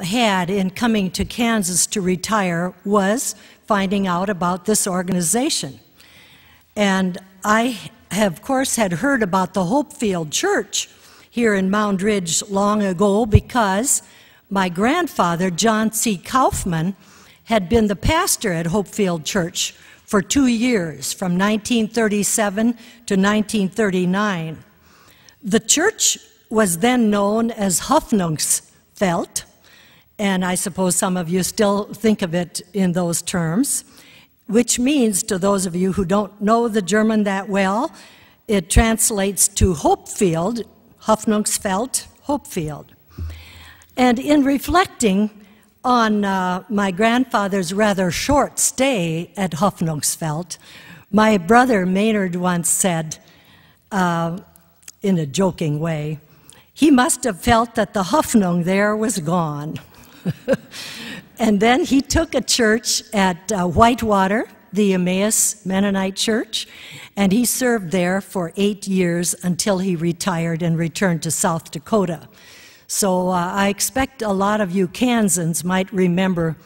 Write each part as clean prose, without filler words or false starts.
had in coming to Kansas to retire was finding out about this organization. And I, of course, had heard about the Hopefield Church here in Mound Ridge long ago because my grandfather, John C. Kaufman, had been the pastor at Hopefield Church for 2 years, from 1937 to 1939. The church was then known as Hoffnungsfeld, and I suppose some of you still think of it in those terms, which means, to those of you who don't know the German that well, it translates to Hopefield, Hoffnungsfeld, Hopefield. And in reflecting on my grandfather's rather short stay at Hoffnungsfeld, my brother Maynard once said, in a joking way, he must have felt that the Hoffnung there was gone. And then he took a church at Whitewater, the Emmaus Mennonite Church, and he served there for 8 years until he retired and returned to South Dakota. So I expect a lot of you Kansans might remember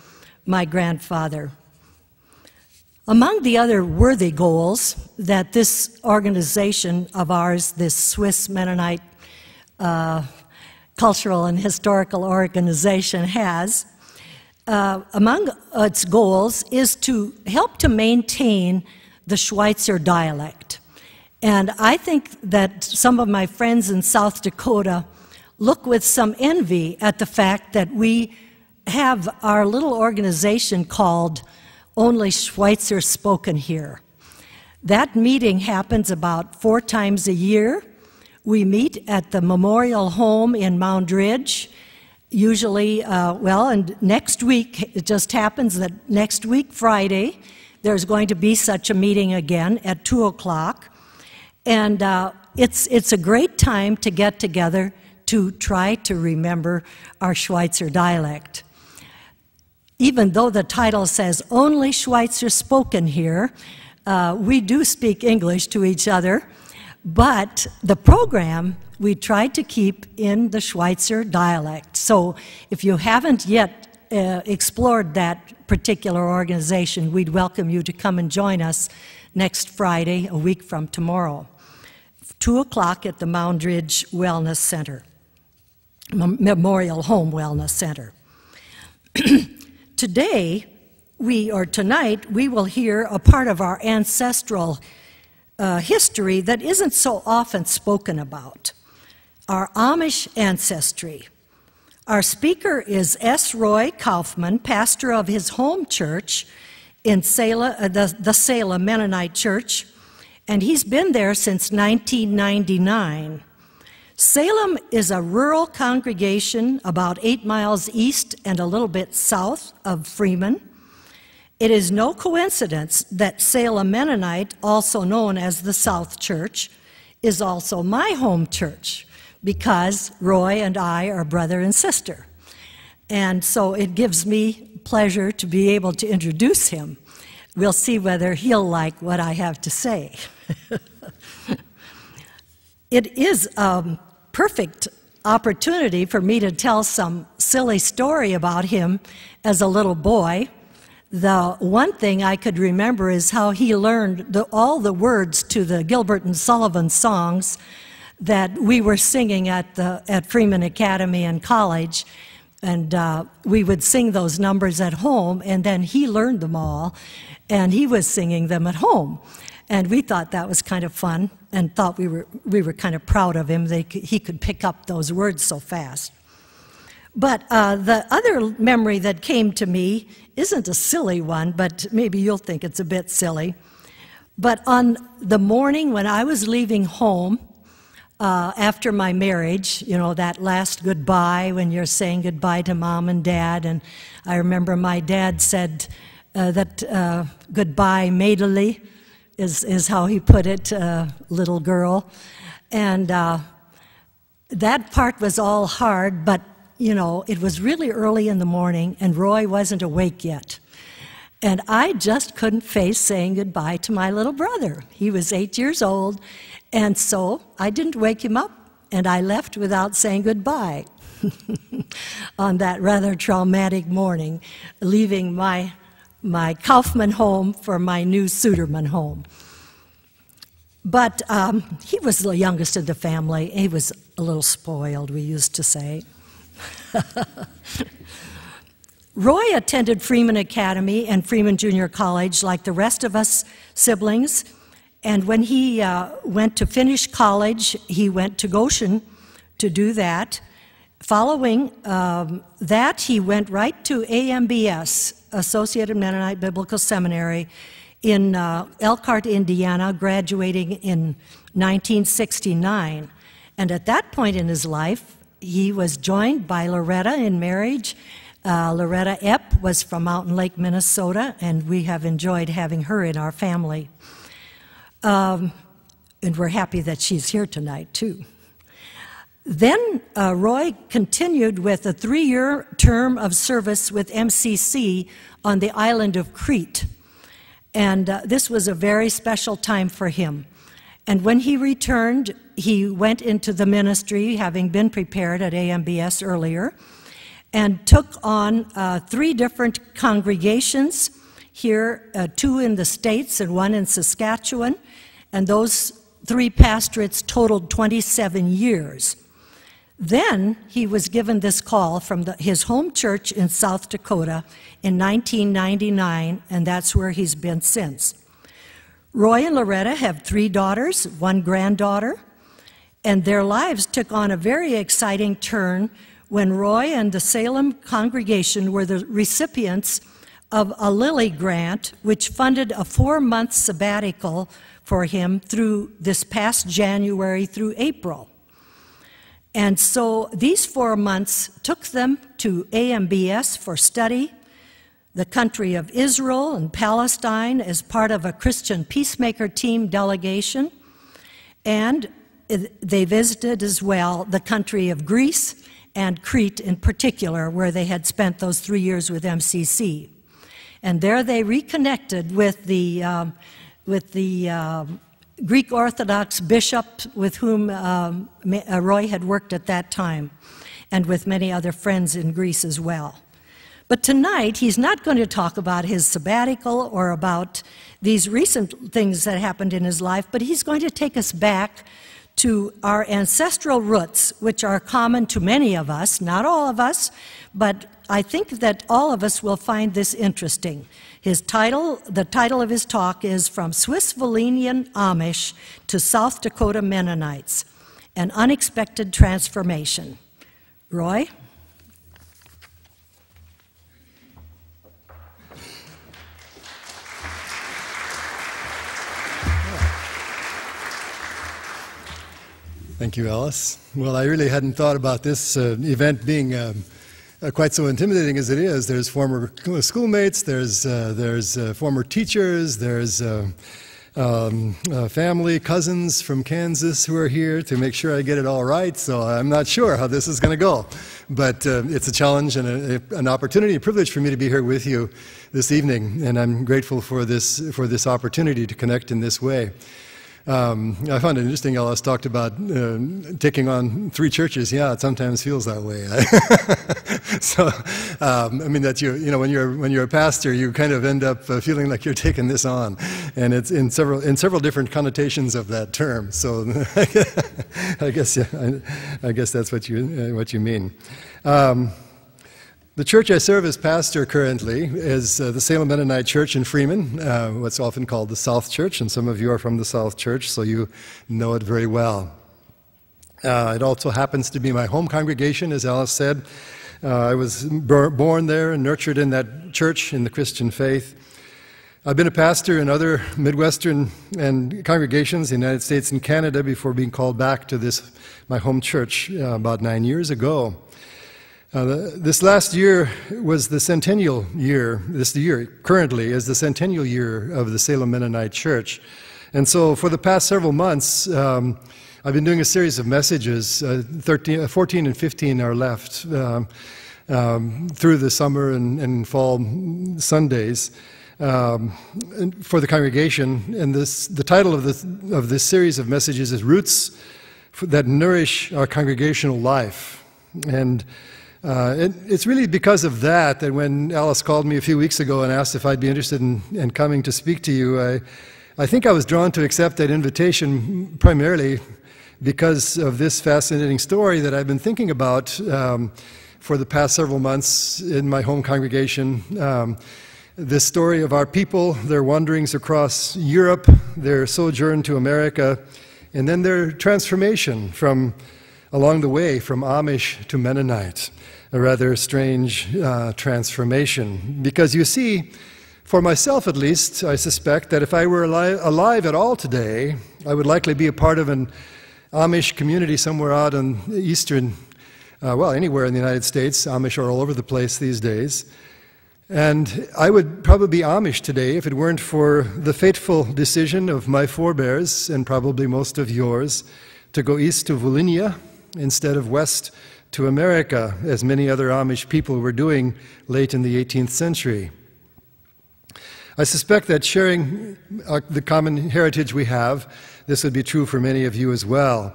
my grandfather. Among the other worthy goals that this organization of ours, this Swiss Mennonite cultural and historical organization has, among its goals is to help to maintain the Schweitzer dialect. And I think that some of my friends in South Dakota look with some envy at the fact that we have our little organization called Only Schweitzer Spoken Here. That meeting happens about 4 times a year. We meet at the Memorial Home in Mound Ridge, usually, and next week, it just happens that next week, Friday, there's going to be such a meeting again at 2 o'clock. And it's a great time to get together to try to remember our Schweitzer dialect. Even though the title says Only Schweitzer Spoken Here, we do speak English to each other. But the program we tried to keep in the Schweitzer dialect. So if you haven't yet explored that particular organization, we'd welcome you to come and join us next Friday, a week from tomorrow, 2 o'clock at the Mound Ridge Wellness Center, Memorial Home Wellness Center. Tonight, we will hear a part of our ancestral history that isn't so often spoken about, our Amish ancestry. Our speaker is S. Roy Kaufman, pastor of his home church in Salem, the Salem Mennonite Church, and he's been there since 1999. Salem is a rural congregation about 8 miles east and a little bit south of Freeman. It is no coincidence that Salem Mennonite, also known as the South Church, is also my home church because Roy and I are brother and sister. And so it gives me pleasure to be able to introduce him. We'll see whether he'll like what I have to say. It is a perfect opportunity for me to tell some silly story about him as a little boy. The one thing I could remember is how he learned all the words to the Gilbert and Sullivan songs that we were singing at Freeman Academy and College. And we would sing those numbers at home, and then he learned them all, and he was singing them at home. And we thought that was kind of fun, and thought we were kind of proud of him. He could pick up those words so fast. But the other memory that came to me isn't a silly one, but maybe you'll think it's a bit silly. But on the morning when I was leaving home after my marriage, you know, that last goodbye when you're saying goodbye to Mom and Dad, and I remember my dad said that goodbye maidily is how he put it, little girl. And that part was all hard, but you know, it was really early in the morning, and Roy wasn't awake yet. And I just couldn't face saying goodbye to my little brother. He was 8 years old, and so I didn't wake him up, and I left without saying goodbye. on that rather traumatic morning, leaving my Kaufman home for my new Suderman home. But he was the youngest of the family. He was a little spoiled, we used to say. Roy attended Freeman Academy and Freeman Junior College like the rest of us siblings. And when he went to finish college, he went to Goshen to do that. Following that, he went right to AMBS, Associated Mennonite Biblical Seminary, in Elkhart, Indiana, graduating in 1969. And at that point in his life, he was joined by Loretta in marriage. Loretta Epp was from Mountain Lake, Minnesota, and we have enjoyed having her in our family. And we're happy that she's here tonight, too. Then Roy continued with a 3-year term of service with MCC on the island of Crete. And this was a very special time for him. And when he returned, he went into the ministry, having been prepared at AMBS earlier, and took on 3 different congregations here, 2 in the States and 1 in Saskatchewan. And those 3 pastorates totaled 27 years. Then he was given this call from his home church in South Dakota in 1999, and that's where he's been since. Roy and Loretta have 3 daughters, 1 granddaughter, and their lives took on a very exciting turn when Roy and the Salem congregation were the recipients of a Lilly grant, which funded a 4-month sabbatical for him through this past January through April. And so these 4 months took them to AMBS for study, the country of Israel and Palestine as part of a Christian peacemaker team delegation, and they visited as well the country of Greece and Crete in particular, where they had spent those 3 years with MCC. And there they reconnected with the Greek Orthodox bishop with whom Roy had worked at that time, and with many other friends in Greece as well. But tonight, he's not going to talk about his sabbatical or about these recent things that happened in his life, but he's going to take us back to our ancestral roots, which are common to many of us, not all of us, but I think that all of us will find this interesting. The title of his talk is From Swiss Volenian Amish to South Dakota Mennonites, An Unexpected Transformation. Roy? Thank you, Alice. Well, I really hadn't thought about this event being quite so intimidating as it is. There's former schoolmates, there's former teachers, there's family, cousins from Kansas who are here to make sure I get it all right, so I'm not sure how this is going to go. But it's a challenge and an opportunity, a privilege for me to be here with you this evening, and I'm grateful for this opportunity to connect in this way. I found it interesting, Alice talked about taking on 3 churches. Yeah, it sometimes feels that way. So, I mean, that you know, when you're a pastor, you kind of end up feeling like you're taking this on, and it's in several different connotations of that term. So, I guess that's what you mean. The church I serve as pastor currently is the Salem Mennonite Church in Freeman, what's often called the South Church, and some of you are from the South Church, so you know it very well. It also happens to be my home congregation, as Alice said. I was born there and nurtured in that church in the Christian faith. I've been a pastor in other Midwestern and congregations in the United States and Canada before being called back to my home church about 9 years ago. This last year was the centennial year. This year currently is the centennial year of the Salem Mennonite Church. And so for the past several months, I've been doing a series of messages. 14 and 15 are left through the summer and fall Sundays for the congregation. And the title of this series of messages is Roots That Nourish Our Congregational Life. And it's really because of that that when Alice called me a few weeks ago and asked if I'd be interested in coming to speak to you, I think I was drawn to accept that invitation primarily because of this fascinating story that I've been thinking about for the past several months in my home congregation. This story of our people, their wanderings across Europe, their sojourn to America, and then their transformation from along the way from Amish to Mennonite, a rather strange transformation. Because you see, for myself at least, I suspect that if I were alive at all today, I would likely be a part of an Amish community somewhere out in eastern, well, anywhere in the United States. Amish are all over the place these days. And I would probably be Amish today if it weren't for the fateful decision of my forebears, and probably most of yours, to go east to Volhynia instead of west to America, as many other Amish people were doing late in the 18th century. I suspect that sharing the common heritage we have, this would be true for many of you as well.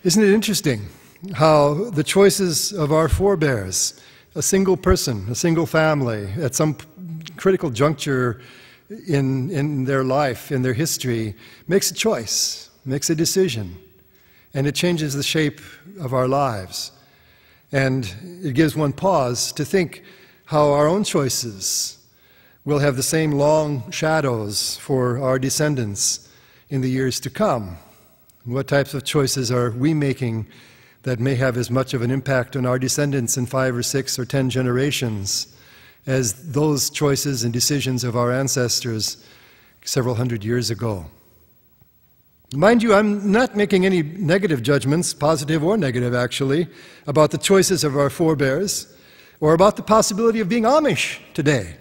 Isn't it interesting how the choices of our forebears, a single person, a single family, at some critical juncture in their life, in their history, makes a choice, makes a decision, and it changes the shape of our lives. And it gives one pause to think how our own choices will have the same long shadows for our descendants in the years to come. What types of choices are we making that may have as much of an impact on our descendants in 5 or 6 or 10 generations as those choices and decisions of our ancestors several hundred years ago? Mind you, I'm not making any negative judgments, positive or negative actually, about the choices of our forebears or about the possibility of being Amish today.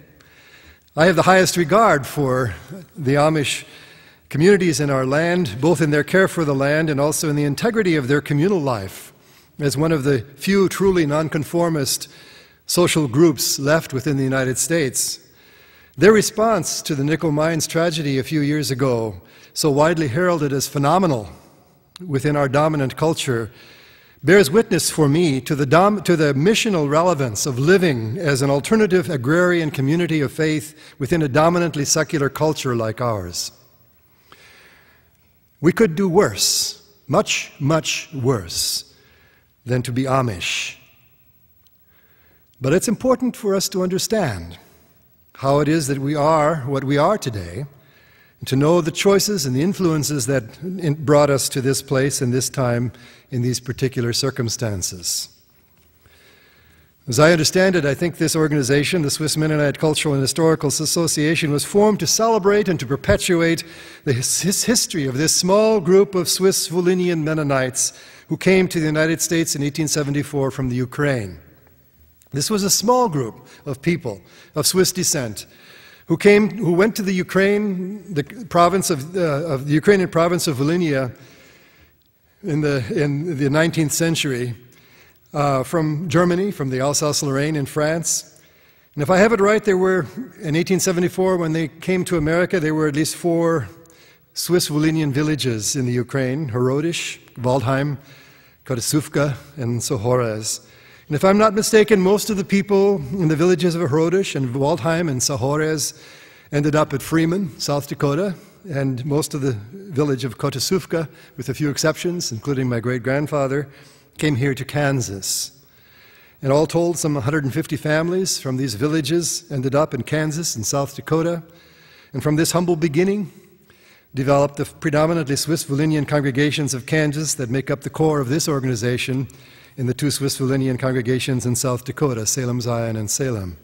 I have the highest regard for the Amish communities in our land, both in their care for the land and also in the integrity of their communal life, as one of the few truly nonconformist social groups left within the United States. Their response to the nickel mines tragedy a few years ago, so widely heralded as phenomenal within our dominant culture, bears witness for me to the missional relevance of living as an alternative agrarian community of faith within a dominantly secular culture like ours. We could do worse, much, much worse, than to be Amish. But it's important for us to understand how it is that we are what we are today, and to know the choices and the influences that brought us to this place and this time in these particular circumstances. As I understand it, I think this organization, the Swiss Mennonite Cultural and Historical Association, was formed to celebrate and to perpetuate the history of this small group of Swiss Volhynian Mennonites who came to the United States in 1874 from the Ukraine. This was a small group of people of Swiss descent who went to the Ukraine, the Ukrainian province of Volhynia in the 19th century, from Germany, from the Alsace-Lorraine in France. And if I have it right, there were, in 1874, when they came to America, there were at least 4 Swiss Volhynian villages in the Ukraine: Horodish, Waldheim, Kotysówka, and Sohorez. And if I'm not mistaken, most of the people in the villages of Horodish and Waldheim and Sohorez ended up at Freeman, South Dakota, and most of the village of Kotysówka, with a few exceptions, including my great-grandfather, came here to Kansas. And all told, some 150 families from these villages ended up in Kansas and South Dakota. And from this humble beginning, developed the predominantly Swiss Volhynian congregations of Kansas that make up the core of this organization in the 2 Swiss Volhynian congregations in South Dakota, Salem Zion and Salem.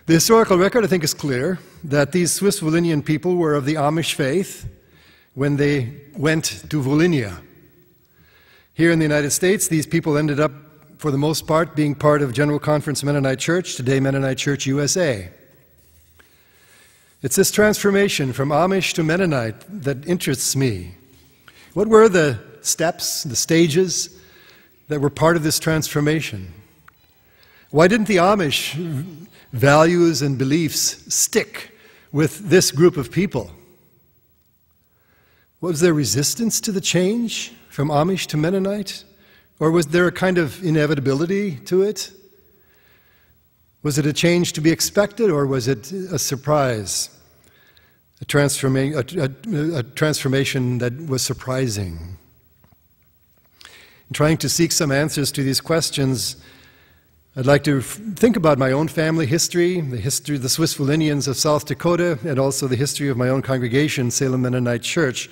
The historical record, I think, is clear that these Swiss Volhynian people were of the Amish faith when they went to Volhynia. Here in the United States, these people ended up, for the most part, being part of General Conference Mennonite Church, today Mennonite Church USA. It's this transformation from Amish to Mennonite that interests me. What were the steps, the stages that were part of this transformation? Why didn't the Amish values and beliefs stick with this group of people? Was there resistance to the change from Amish to Mennonite? Or was there a kind of inevitability to it? Was it a change to be expected, or was it a surprise? A transformation that was surprising. In trying to seek some answers to these questions, I'd like to think about my own family history, the history of the Swiss Volhynians of South Dakota, and also the history of my own congregation, Salem Mennonite Church.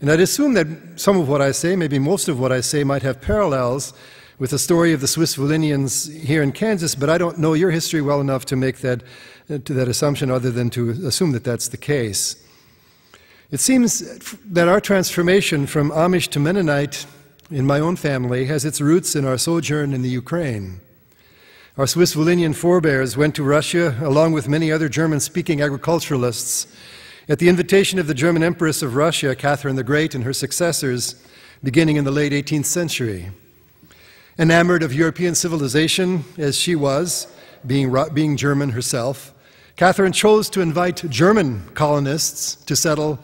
And I'd assume that some of what I say, maybe most of what I say, might have parallels with the story of the Swiss Volhynians here in Kansas, but I don't know your history well enough to make that assumption, other than to assume that that's the case. It seems that our transformation from Amish to Mennonite in my own family has its roots in our sojourn in the Ukraine. Our Swiss Volhynian forebears went to Russia along with many other German-speaking agriculturalists at the invitation of the German Empress of Russia, Catherine the Great, and her successors, beginning in the late 18th century. Enamored of European civilization, as she was, being German herself, Catherine chose to invite German colonists to settle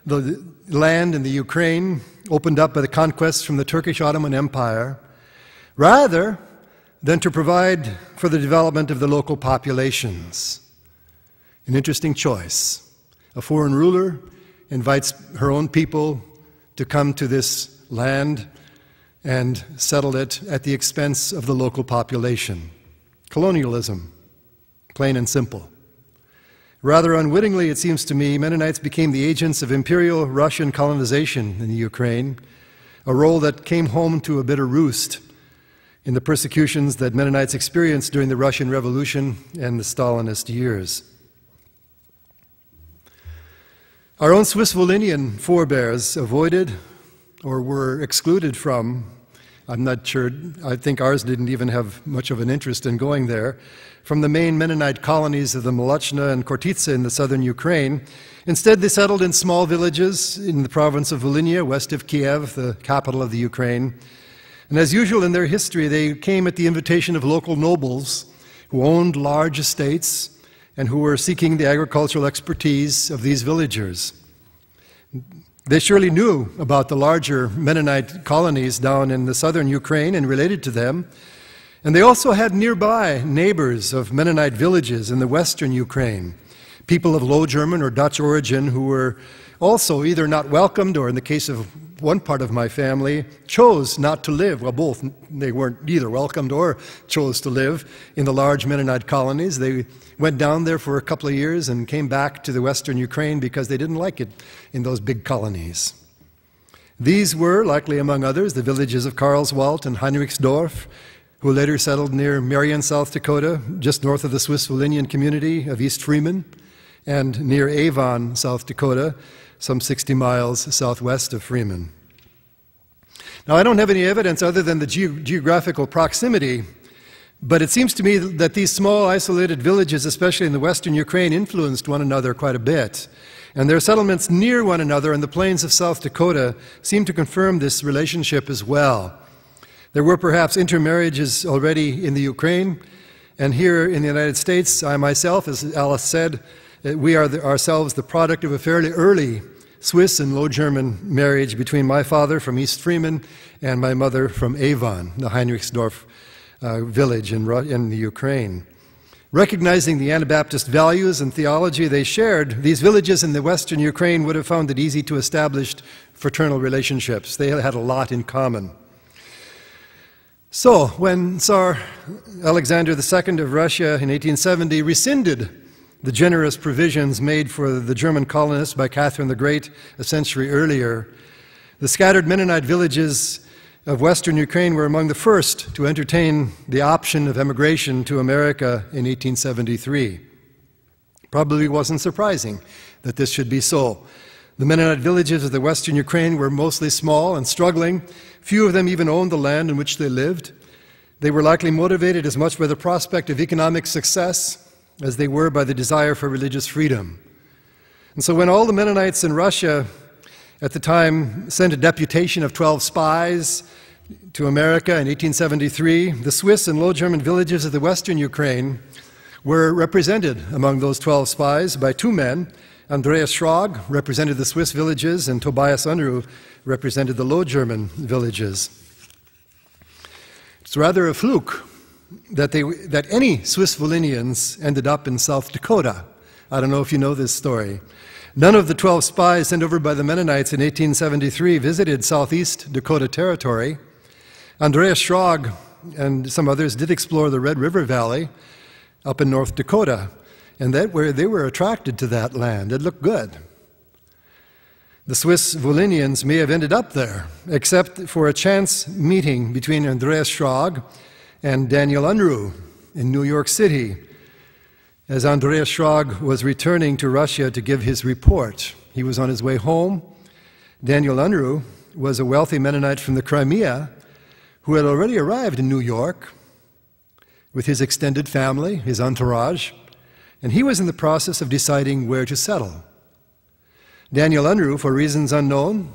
the land in the Ukraine, opened up by the conquests from the Turkish Ottoman Empire, rather than to provide for the development of the local populations. An interesting choice. A foreign ruler invites her own people to come to this land and settle it at the expense of the local population. Colonialism, plain and simple. Rather unwittingly, it seems to me, Mennonites became the agents of imperial Russian colonization in the Ukraine, a role that came home to a bitter roost in the persecutions that Mennonites experienced during the Russian Revolution and the Stalinist years. Our own Swiss Volhynian forebears avoided or were excluded from, I'm not sure, I think ours didn't even have much of an interest in going there, from the main Mennonite colonies of the Molochna and Khortytsa in the southern Ukraine. Instead, they settled in small villages in the province of Volhynia, west of Kiev, the capital of the Ukraine. And as usual in their history, they came at the invitation of local nobles who owned large estates and who were seeking the agricultural expertise of these villagers. They surely knew about the larger Mennonite colonies down in the southern Ukraine and related to them. And they also had nearby neighbors of Mennonite villages in the western Ukraine, people of Low German or Dutch origin who were also either not welcomed or, in the case of one part of my family, chose not to live. Well, both. They weren't either welcomed or chose to live in the large Mennonite colonies. They went down there for a couple of years and came back to the western Ukraine because they didn't like it in those big colonies. These were, likely among others, the villages of Karlswald and Heinrichsdorf, who later settled near Marion, South Dakota, just north of the Swiss Volhynian community of East Freeman, and near Avon, South Dakota, some 60 miles southwest of Freeman. Now, I don't have any evidence other than the geographical proximity, but it seems to me that these small isolated villages, especially in the western Ukraine, influenced one another quite a bit. And their settlements near one another in the plains of South Dakota seem to confirm this relationship as well. There were perhaps intermarriages already in the Ukraine, and here in the United States, I myself, as Alice said, we are ourselves the product of a fairly early Swiss and Low German marriage between my father from East Freeman and my mother from Avon, the Heinrichsdorf village in the Ukraine. Recognizing the Anabaptist values and theology they shared, these villages in the western Ukraine would have found it easy to establish fraternal relationships. They had a lot in common. So, when Tsar Alexander II of Russia in 1870 rescinded the generous provisions made for the German colonists by Catherine the Great a century earlier, the scattered Mennonite villages of western Ukraine were among the first to entertain the option of emigration to America in 1873. Probably wasn't surprising that this should be so. The Mennonite villages of the western Ukraine were mostly small and struggling. Few of them even owned the land in which they lived. They were likely motivated as much by the prospect of economic success as they were by the desire for religious freedom. And so when all the Mennonites in Russia at the time sent a deputation of 12 spies to America in 1873, the Swiss and Low German villages of the western Ukraine were represented among those 12 spies by two men. Andreas Schrag represented the Swiss villages, and Tobias Unruh represented the Low German villages. It's rather a fluke that any Swiss Volhynians ended up in South Dakota. I don't know if you know this story. None of the 12 spies sent over by the Mennonites in 1873 visited southeast Dakota Territory. Andreas Schrag and some others did explore the Red River Valley up in North Dakota, and they were attracted to that land. It looked good. The Swiss Volhynians may have ended up there, except for a chance meeting between Andreas Schrag and Daniel Unruh in New York City, as Andreas Schrag was returning to Russia to give his report. He was on his way home. Daniel Unruh was a wealthy Mennonite from the Crimea who had already arrived in New York with his extended family, his entourage, and he was in the process of deciding where to settle. Daniel Unruh, for reasons unknown,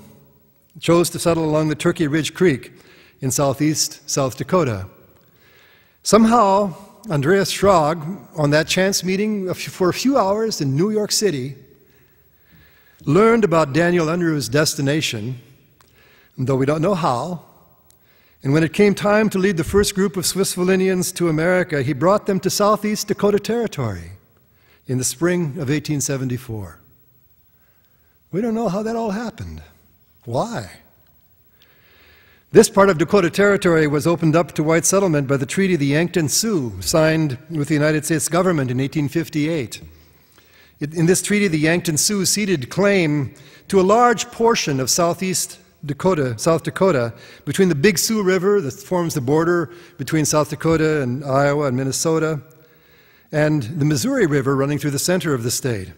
chose to settle along the Turkey Ridge Creek in southeast South Dakota. Somehow, Andreas Schrag, on that chance meeting for a few hours in New York City, learned about Daniel Unruh's destination, though we don't know how. And when it came time to lead the first group of Swiss Volhynians to America, he brought them to southeast Dakota Territory in the spring of 1874. We don't know how that all happened. Why? This part of Dakota Territory was opened up to white settlement by the Treaty of the Yankton Sioux, signed with the United States government in 1858. In this treaty, the Yankton Sioux ceded claim to a large portion of southeast Dakota, South Dakota, between the Big Sioux River that forms the border between South Dakota and Iowa and Minnesota, and the Missouri River running through the center of the state.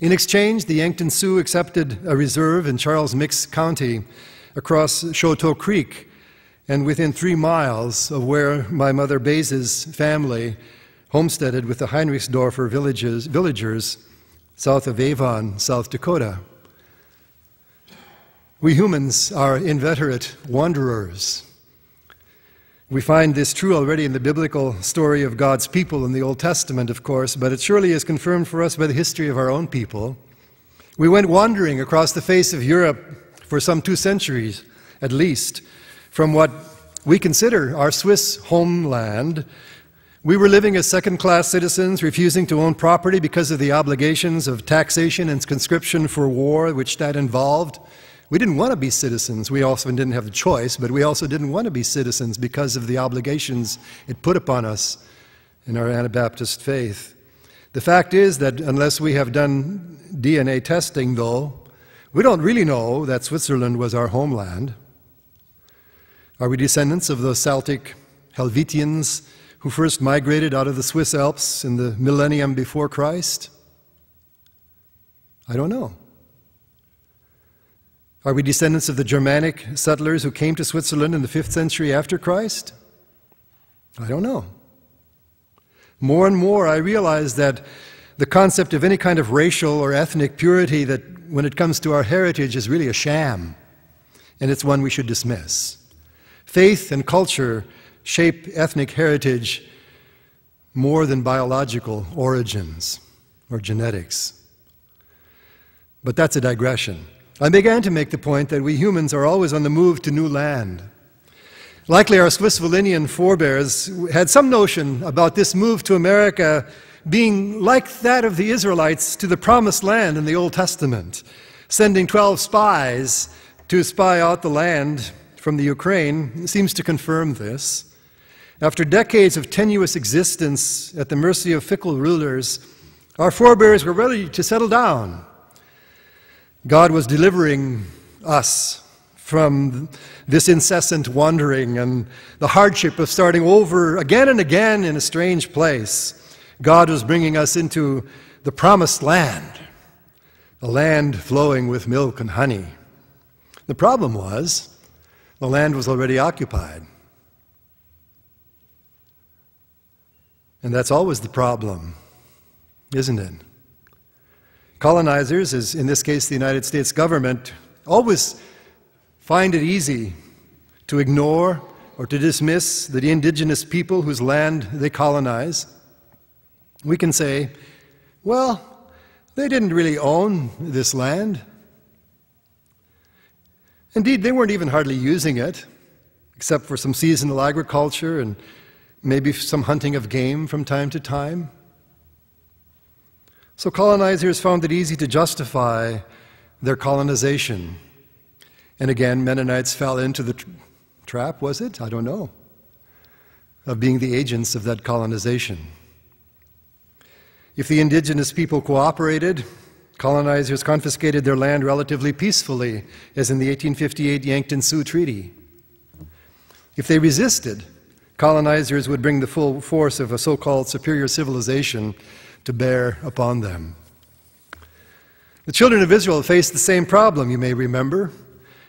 In exchange, the Yankton Sioux accepted a reserve in Charles Mix County across Choteau Creek and within 3 miles of where my mother Base's family homesteaded with the Heinrichsdorfer villagers south of Avon, South Dakota. We humans are inveterate wanderers. We find this true already in the biblical story of God's people in the Old Testament, of course, but it surely is confirmed for us by the history of our own people. We went wandering across the face of Europe for some 2 centuries, at least, from what we consider our Swiss homeland. We were living as second-class citizens, refusing to own property because of the obligations of taxation and conscription for war, which that involved. We didn't want to be citizens. We also didn't have the choice, but we also didn't want to be citizens because of the obligations it put upon us in our Anabaptist faith. The fact is that unless we have done DNA testing, though, we don't really know that Switzerland was our homeland. Are we descendants of those Celtic Helvetians who first migrated out of the Swiss Alps in the millennium before Christ? I don't know. Are we descendants of the Germanic settlers who came to Switzerland in the 5th century after Christ? I don't know. More and more I realize that the concept of any kind of racial or ethnic purity, that when it comes to our heritage, is really a sham, and it's one we should dismiss. Faith and culture shape ethnic heritage more than biological origins or genetics. But that's a digression. I began to make the point that we humans are always on the move to new land. Likely our Swiss Volhynian forebears had some notion about this move to America being like that of the Israelites to the Promised Land in the Old Testament, sending 12 spies to spy out the land from the Ukraine seems to confirm this. After decades of tenuous existence at the mercy of fickle rulers, our forebears were ready to settle down. God was delivering us from this incessant wandering and the hardship of starting over again and again in a strange place. God was bringing us into the Promised Land, a land flowing with milk and honey. The problem was, the land was already occupied. And that's always the problem, isn't it? Colonizers, as in this case the United States government, always find it easy to ignore or to dismiss the indigenous people whose land they colonize. We can say, well, they didn't really own this land. Indeed, they weren't even hardly using it. except for some seasonal agriculture and maybe some hunting of game from time to time. So colonizers found it easy to justify their colonization. And again, Mennonites fell into the trap, was it? I don't know, of being the agents of that colonization. If the indigenous people cooperated, colonizers confiscated their land relatively peacefully, as in the 1858 Yankton Sioux Treaty. If they resisted, colonizers would bring the full force of a so-called superior civilization to bear upon them. The children of Israel faced the same problem, you may remember.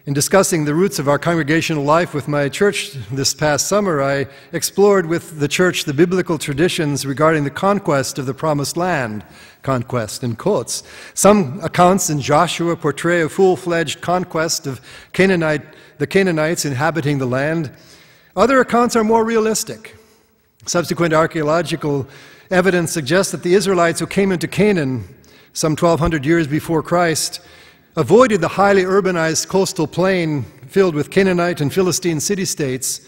In discussing the roots of our congregational life with my church this past summer, I explored with the church the biblical traditions regarding the conquest of the Promised Land, conquest in quotes. Some accounts in Joshua portray a full-fledged conquest of the Canaanites inhabiting the land. Other accounts are more realistic. Subsequent archaeological evidence suggests that the Israelites who came into Canaan some 1,200 years before Christ avoided the highly urbanized coastal plain filled with Canaanite and Philistine city-states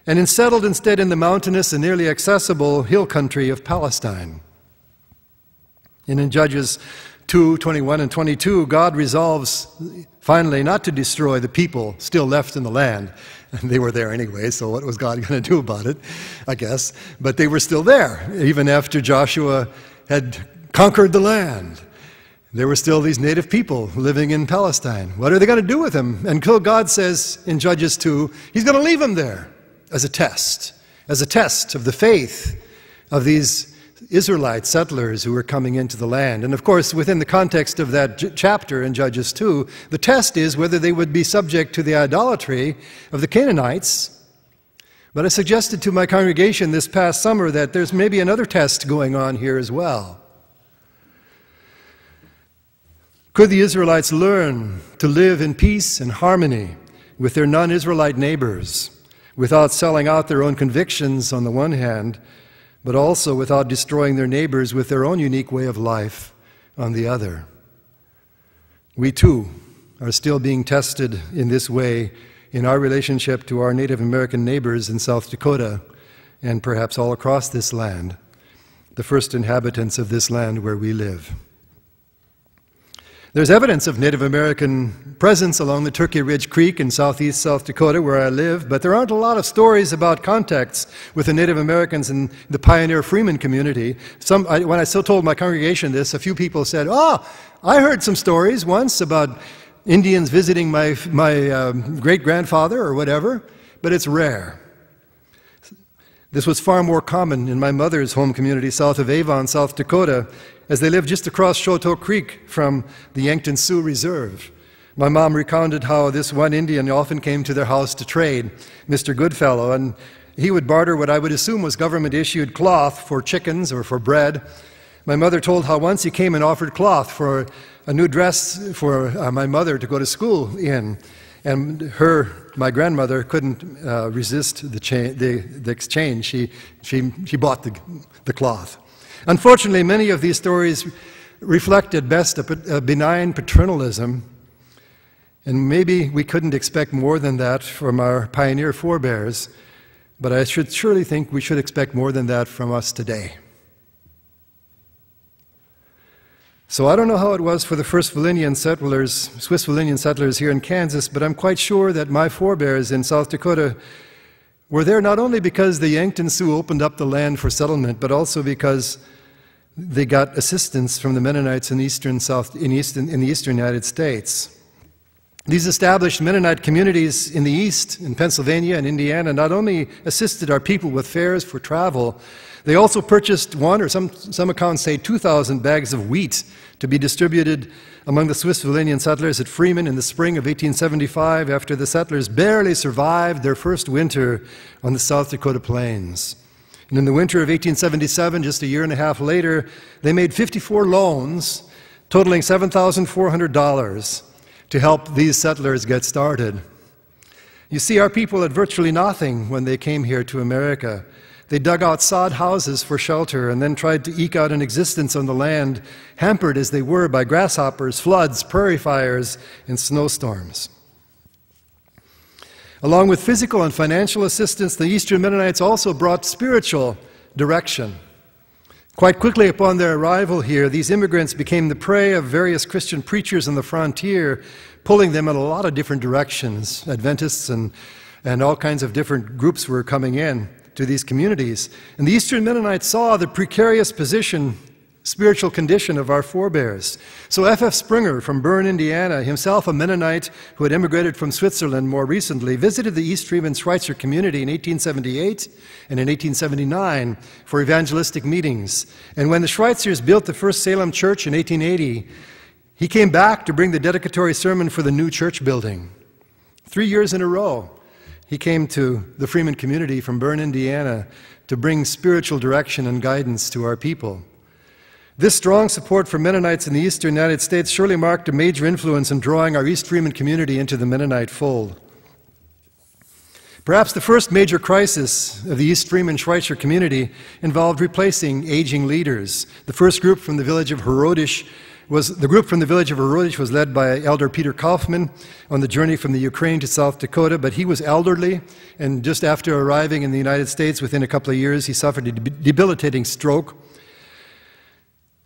and settled instead in the mountainous and nearly accessible hill country of Palestine. And in Judges 2:21 and 22, God resolves finally not to destroy the people still left in the land. And they were there anyway, so what was God going to do about it, I guess? But they were still there, even after Joshua had conquered the land. There were still these native people living in Palestine. What are they going to do with them? Until God says in Judges 2, He's going to leave them there as a test of the faith of these Israelite settlers who were coming into the land. And of course, within the context of that chapter in Judges 2, the test is whether they would be subject to the idolatry of the Canaanites. But I suggested to my congregation this past summer that there's maybe another test going on here as well. Could the Israelites learn to live in peace and harmony with their non-Israelite neighbors, without selling out their own convictions on the one hand, but also without destroying their neighbors with their own unique way of life on the other? We too are still being tested in this way in our relationship to our Native American neighbors in South Dakota and perhaps all across this land, the first inhabitants of this land where we live. There's evidence of Native American presence along the Turkey Ridge Creek in southeast South Dakota where I live, but there aren't a lot of stories about contacts with the Native Americans in the pioneer Freeman community. When I still told my congregation this, a few people said, I heard some stories once about Indians visiting my great-grandfather or whatever, but it's rare. This was far more common in my mother's home community south of Avon, South Dakota, as they lived just across Choteau Creek from the Yankton Sioux Reserve. My mom recounted how this one Indian often came to their house to trade, Mr. Goodfellow, and he would barter what I would assume was government-issued cloth for chickens or for bread. My mother told how once he came and offered cloth for a new dress for my mother to go to school in, and my grandmother couldn't resist the exchange. She bought the cloth. Unfortunately, many of these stories reflect at best a benign paternalism, and maybe we couldn't expect more than that from our pioneer forebears, but I should surely think we should expect more than that from us today. So I don't know how it was for the first Swiss Valinian settlers here in Kansas, but I'm quite sure that my forebears in South Dakota were there not only because the Yankton Sioux opened up the land for settlement, but also because they got assistance from the Mennonites in the eastern United States. These established Mennonite communities in the east, in Pennsylvania and Indiana, not only assisted our people with fares for travel, they also purchased one, or some accounts say 2,000 bags of wheat to be distributed among the Swiss Valinian settlers at Freeman in the spring of 1875 after the settlers barely survived their first winter on the South Dakota plains. And in the winter of 1877, just a year and a half later, they made 54 loans totaling $7,400 to help these settlers get started. You see, our people had virtually nothing when they came here to America. They dug out sod houses for shelter and then tried to eke out an existence on the land, hampered as they were by grasshoppers, floods, prairie fires, and snowstorms. Along with physical and financial assistance, the Eastern Mennonites also brought spiritual direction. Quite quickly upon their arrival here, these immigrants became the prey of various Christian preachers on the frontier, pulling them in a lot of different directions. Adventists and all kinds of different groups were coming in to these communities. And the Eastern Mennonites saw the precarious spiritual condition of our forebears. So F.F. Springer from Bern, Indiana, himself a Mennonite who had immigrated from Switzerland more recently, visited the East Freeman Schweitzer community in 1878 and in 1879 for evangelistic meetings. And when the Schweitzers built the first Salem church in 1880, he came back to bring the dedicatory sermon for the new church building. 3 years in a row, he came to the Freeman community from Bern, Indiana, to bring spiritual direction and guidance to our people. This strong support for Mennonites in the eastern United States surely marked a major influence in drawing our East Freeman community into the Mennonite fold. Perhaps the first major crisis of the East Freeman Schweitzer community involved replacing aging leaders. The first group from the village of Herodisch was led by Elder Peter Kaufman on the journey from the Ukraine to South Dakota, but he was elderly, and just after arriving in the United States, within a couple of years, he suffered a debilitating stroke.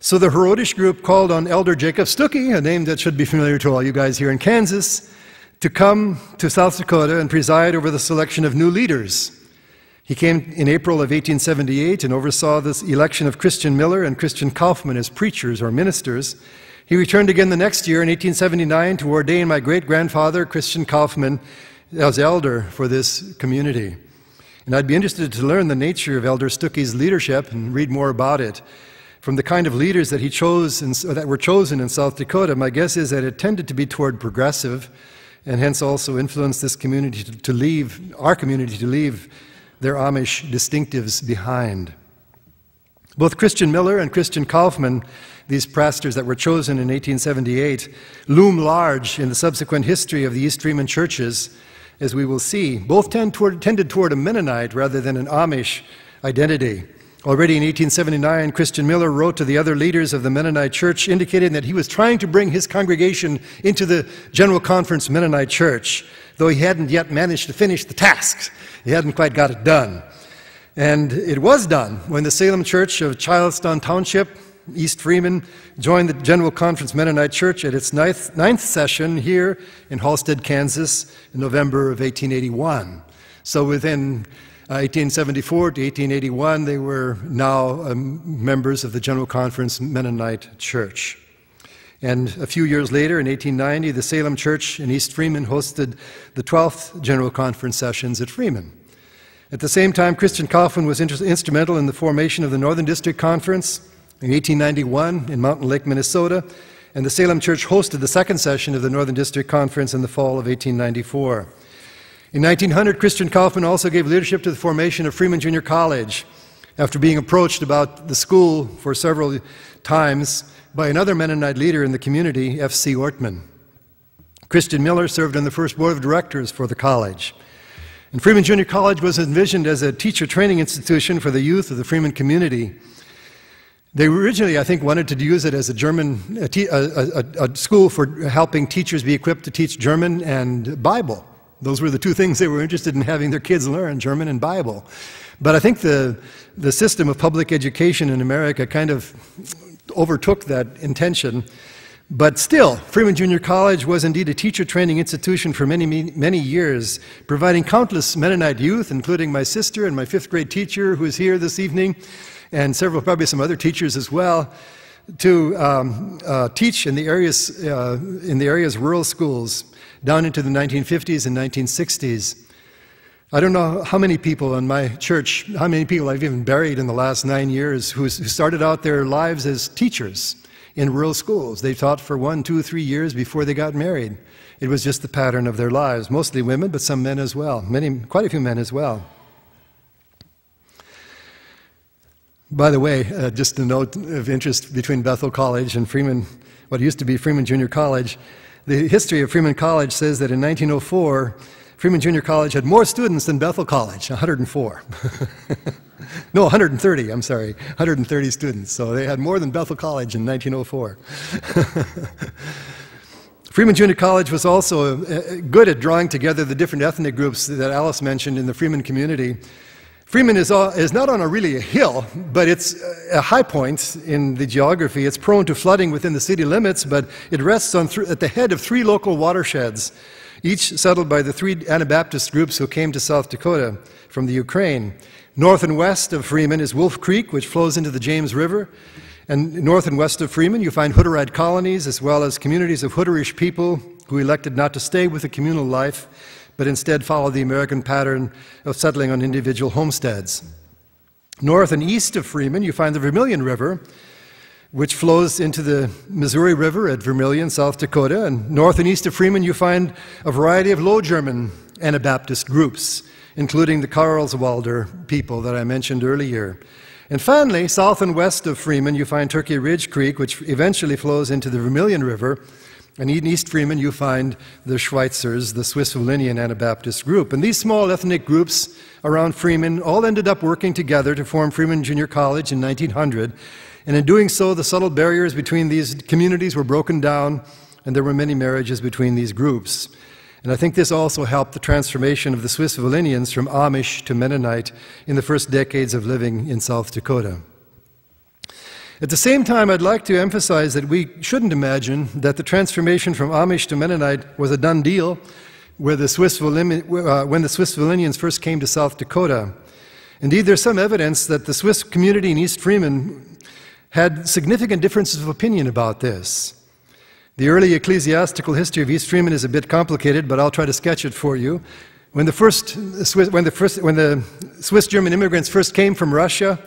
So the Herodisch group called on Elder Jacob Stuckey, a name that should be familiar to all you guys here in Kansas, to come to South Dakota and preside over the selection of new leaders. He came in April of 1878 and oversaw this election of Christian Miller and Christian Kaufman as preachers or ministers. He returned again the next year in 1879 to ordain my great-grandfather, Christian Kaufman, as elder for this community. And I'd be interested to learn the nature of Elder Stuckey's leadership and read more about it. From the kind of leaders that he chose that were chosen in South Dakota, my guess is that it tended to be toward progressive, and hence also influenced this community to leave their Amish distinctives behind. Both Christian Miller and Christian Kaufman, these pastors that were chosen in 1878, loom large in the subsequent history of the East Freeman churches, as we will see. Both tended toward a Mennonite rather than an Amish identity. Already in 1879, Christian Miller wrote to the other leaders of the Mennonite church indicating that he was trying to bring his congregation into the General Conference Mennonite Church, though he hadn't yet managed to finish the task. He hadn't quite got it done. And it was done when the Salem Church of Charlestown Township, East Freeman, joined the General Conference Mennonite Church at its ninth session here in Halstead, Kansas, in November of 1881. So within 1874 to 1881, they were now members of the General Conference Mennonite Church. And a few years later, in 1890, the Salem Church in East Freeman hosted the 12th General Conference sessions at Freeman. At the same time, Christian Kaufman was instrumental in the formation of the Northern District Conference in 1891 in Mountain Lake, Minnesota, and the Salem Church hosted the second session of the Northern District Conference in the fall of 1894. In 1900, Christian Kaufman also gave leadership to the formation of Freeman Junior College after being approached about the school for several times by another Mennonite leader in the community, F.C. Ortman. Christian Miller served on the first board of directors for the college. And Freeman Junior College was envisioned as a teacher training institution for the youth of the Freeman community. They originally, I think, wanted to use it as a school for helping teachers be equipped to teach German and Bible. Those were the two things they were interested in having their kids learn, German and Bible. But I think the system of public education in America kind of overtook that intention. But still, Freeman Junior College was indeed a teacher training institution for many years, providing countless Mennonite youth, including my sister and my fifth grade teacher who is here this evening, and probably some other teachers as well, to teach in the area's rural schools down into the 1950s and 1960s. I don't know how many people in my church, how many people I've even buried in the last 9 years who started out their lives as teachers in rural schools. They taught for 1, 2, 3 years before they got married. It was just the pattern of their lives, mostly women, but some men as well, quite a few men as well. By the way, just a note of interest between Bethel College and Freeman, what used to be Freeman Junior College. The history of Freeman College says that in 1904, Freeman Junior College had more students than Bethel College, 104. No, 130, I'm sorry, 130 students. So they had more than Bethel College in 1904. Freeman Junior College was also good at drawing together the different ethnic groups that Alice mentioned in the Freeman community. Freeman is not on really a hill, but it's a high point in the geography. It's prone to flooding within the city limits, but it rests at the head of 3 local watersheds, each settled by the 3 Anabaptist groups who came to South Dakota from the Ukraine. North and west of Freeman is Wolf Creek, which flows into the James River. And north and west of Freeman, you find Hutterite colonies, as well as communities of Hutterish people who elected not to stay with the communal life, but instead follow the American pattern of settling on individual homesteads. North and east of Freeman, you find the Vermilion River, which flows into the Missouri River at Vermilion, South Dakota. And north and east of Freeman, you find a variety of Low German Anabaptist groups, including the Carlswalder people that I mentioned earlier. And finally, south and west of Freeman, you find Turkey Ridge Creek, which eventually flows into the Vermilion River. And in East Freeman, you find the Schweitzers, the Swiss-Walloonian Anabaptist group. And these small ethnic groups around Freeman all ended up working together to form Freeman Junior College in 1900. And in doing so, the subtle barriers between these communities were broken down, and there were many marriages between these groups. And I think this also helped the transformation of the Swiss-Walloonians from Amish to Mennonite in the first decades of living in South Dakota. At the same time, I'd like to emphasize that we shouldn't imagine that the transformation from Amish to Mennonite was a done deal when the Swiss-Walloonians first came to South Dakota. Indeed, there's some evidence that the Swiss community in East Freeman had significant differences of opinion about this. The early ecclesiastical history of East Freeman is a bit complicated, but I'll try to sketch it for you. When the Swiss-German immigrants first came from Russia,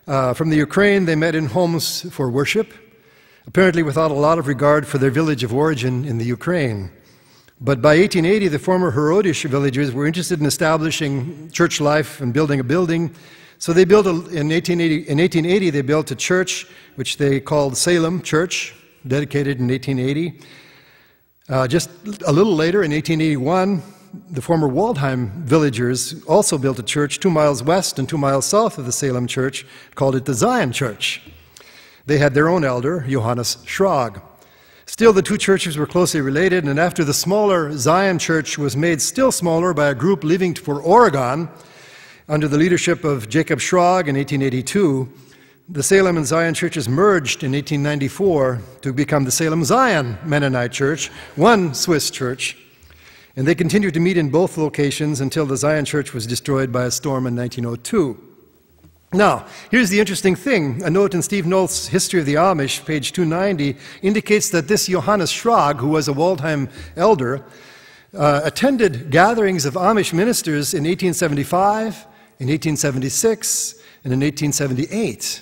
from the Ukraine, they met in homes for worship, apparently without a lot of regard for their village of origin in the Ukraine. But by 1880, the former Herodish villagers were interested in establishing church life and building a building. So they built, in 1880, they built a church, which they called Salem Church, dedicated in 1880. Just a little later, in 1881, the former Waldheim villagers also built a church 2 miles west and 2 miles south of the Salem Church, called it the Zion Church. They had their own elder, Johannes Schrag. Still, the 2 churches were closely related, and after the smaller Zion Church was made still smaller by a group leaving for Oregon under the leadership of Jacob Schrag in 1882, the Salem and Zion churches merged in 1894 to become the Salem Zion Mennonite Church, one Swiss church, and they continued to meet in both locations until the Zion Church was destroyed by a storm in 1902. Now, here's the interesting thing. A note in Steve Nolt's History of the Amish, page 290, indicates that this Johannes Schrag, who was a Waldheim elder, attended gatherings of Amish ministers in 1875, in 1876, and in 1878.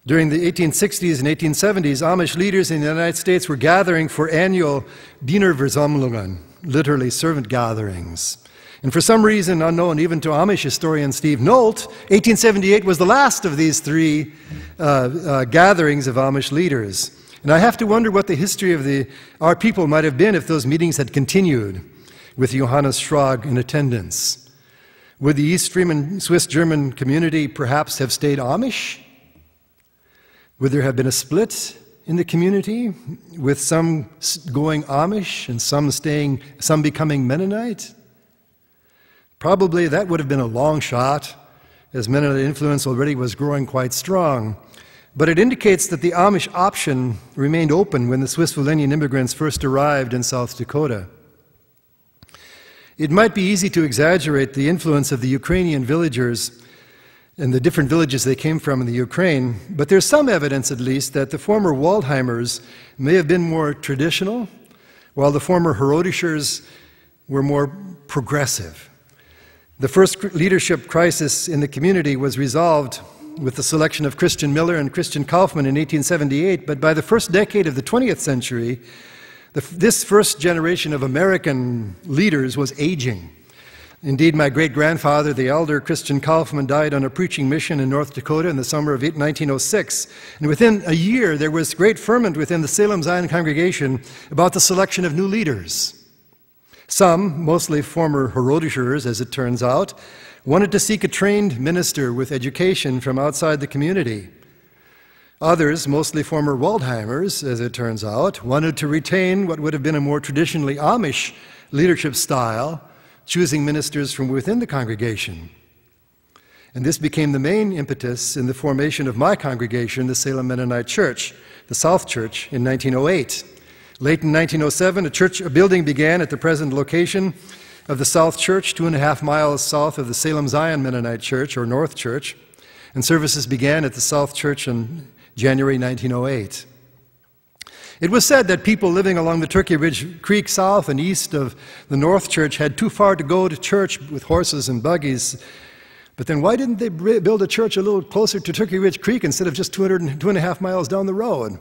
During the 1860s and 1870s, Amish leaders in the United States were gathering for annual Dienerversammlungen, literally servant gatherings. And for some reason unknown even to Amish historian Steve Nolt, 1878 was the last of these 3 gatherings of Amish leaders. And I have to wonder what the history of our people might have been if those meetings had continued with Johannes Schrag in attendance. Would the East Freeman Swiss-German community perhaps have stayed Amish? Would there have been a split in the community, with some going Amish and some becoming Mennonite? Probably that would have been a long shot, as Mennonite influence already was growing quite strong. But it indicates that the Amish option remained open when the Swiss-Walloonian immigrants first arrived in South Dakota. It might be easy to exaggerate the influence of the Ukrainian villagers and the different villages they came from in the Ukraine, but there's some evidence, at least, that the former Waldheimers may have been more traditional, while the former Herodishers were more progressive. The first leadership crisis in the community was resolved with the selection of Christian Miller and Christian Kaufman in 1878, but by the first decade of the 20th century, this first generation of American leaders was aging. Indeed, my great-grandfather, the elder Christian Kaufman, died on a preaching mission in North Dakota in the summer of 1906. And within a year, there was great ferment within the Salem Zion congregation about the selection of new leaders. Some, mostly former Herodishers, as it turns out, wanted to seek a trained minister with education from outside the community. Others, mostly former Waldheimers, as it turns out, wanted to retain what would have been a more traditionally Amish leadership style, choosing ministers from within the congregation. And this became the main impetus in the formation of my congregation, the Salem Mennonite Church, the South Church, in 1908. Late in 1907, a building began at the present location of the South Church, 2.5 miles south of the Salem Zion Mennonite Church, or North Church, and services began at the South Church in January 1908. It was said that people living along the Turkey Ridge Creek south and east of the North Church had too far to go to church with horses and buggies. But then why didn't they build a church a little closer to Turkey Ridge Creek instead of just 2.5 miles down the road?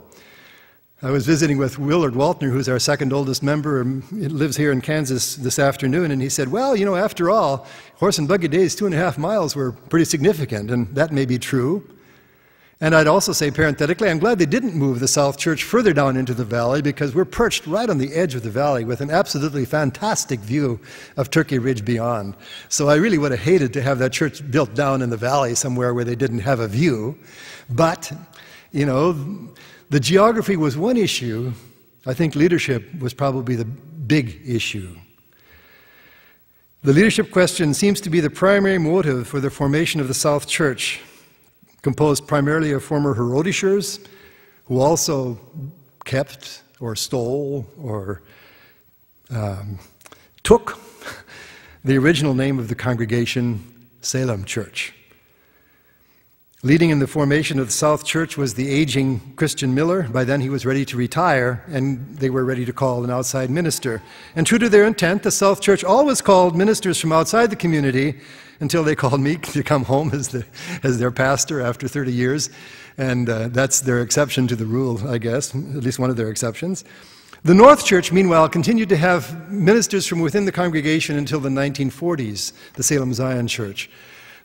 I was visiting with Willard Waltner, who's our second oldest member, and lives here in Kansas this afternoon, and he said, well, you know, after all, horse and buggy days, 2.5 miles were pretty significant, and that may be true. And I'd also say, parenthetically, I'm glad they didn't move the South Church further down into the valley, because we're perched right on the edge of the valley with an absolutely fantastic view of Turkey Ridge beyond. So I really would have hated to have that church built down in the valley somewhere where they didn't have a view. But, you know, the geography was one issue. I think leadership was probably the big issue. The leadership question seems to be the primary motive for the formation of the South Church, composed primarily of former Herodishers, who also kept or stole or took the original name of the congregation, Salem Church. Leading in the formation of the South Church was the aging Christian Miller. By then he was ready to retire, and they were ready to call an outside minister. And true to their intent, the South Church always called ministers from outside the community until they called me to come home as their pastor after 30 years. And that's their exception to the rule, I guess, at least one of their exceptions. The North Church, meanwhile, continued to have ministers from within the congregation until the 1940s, the Salem Zion Church.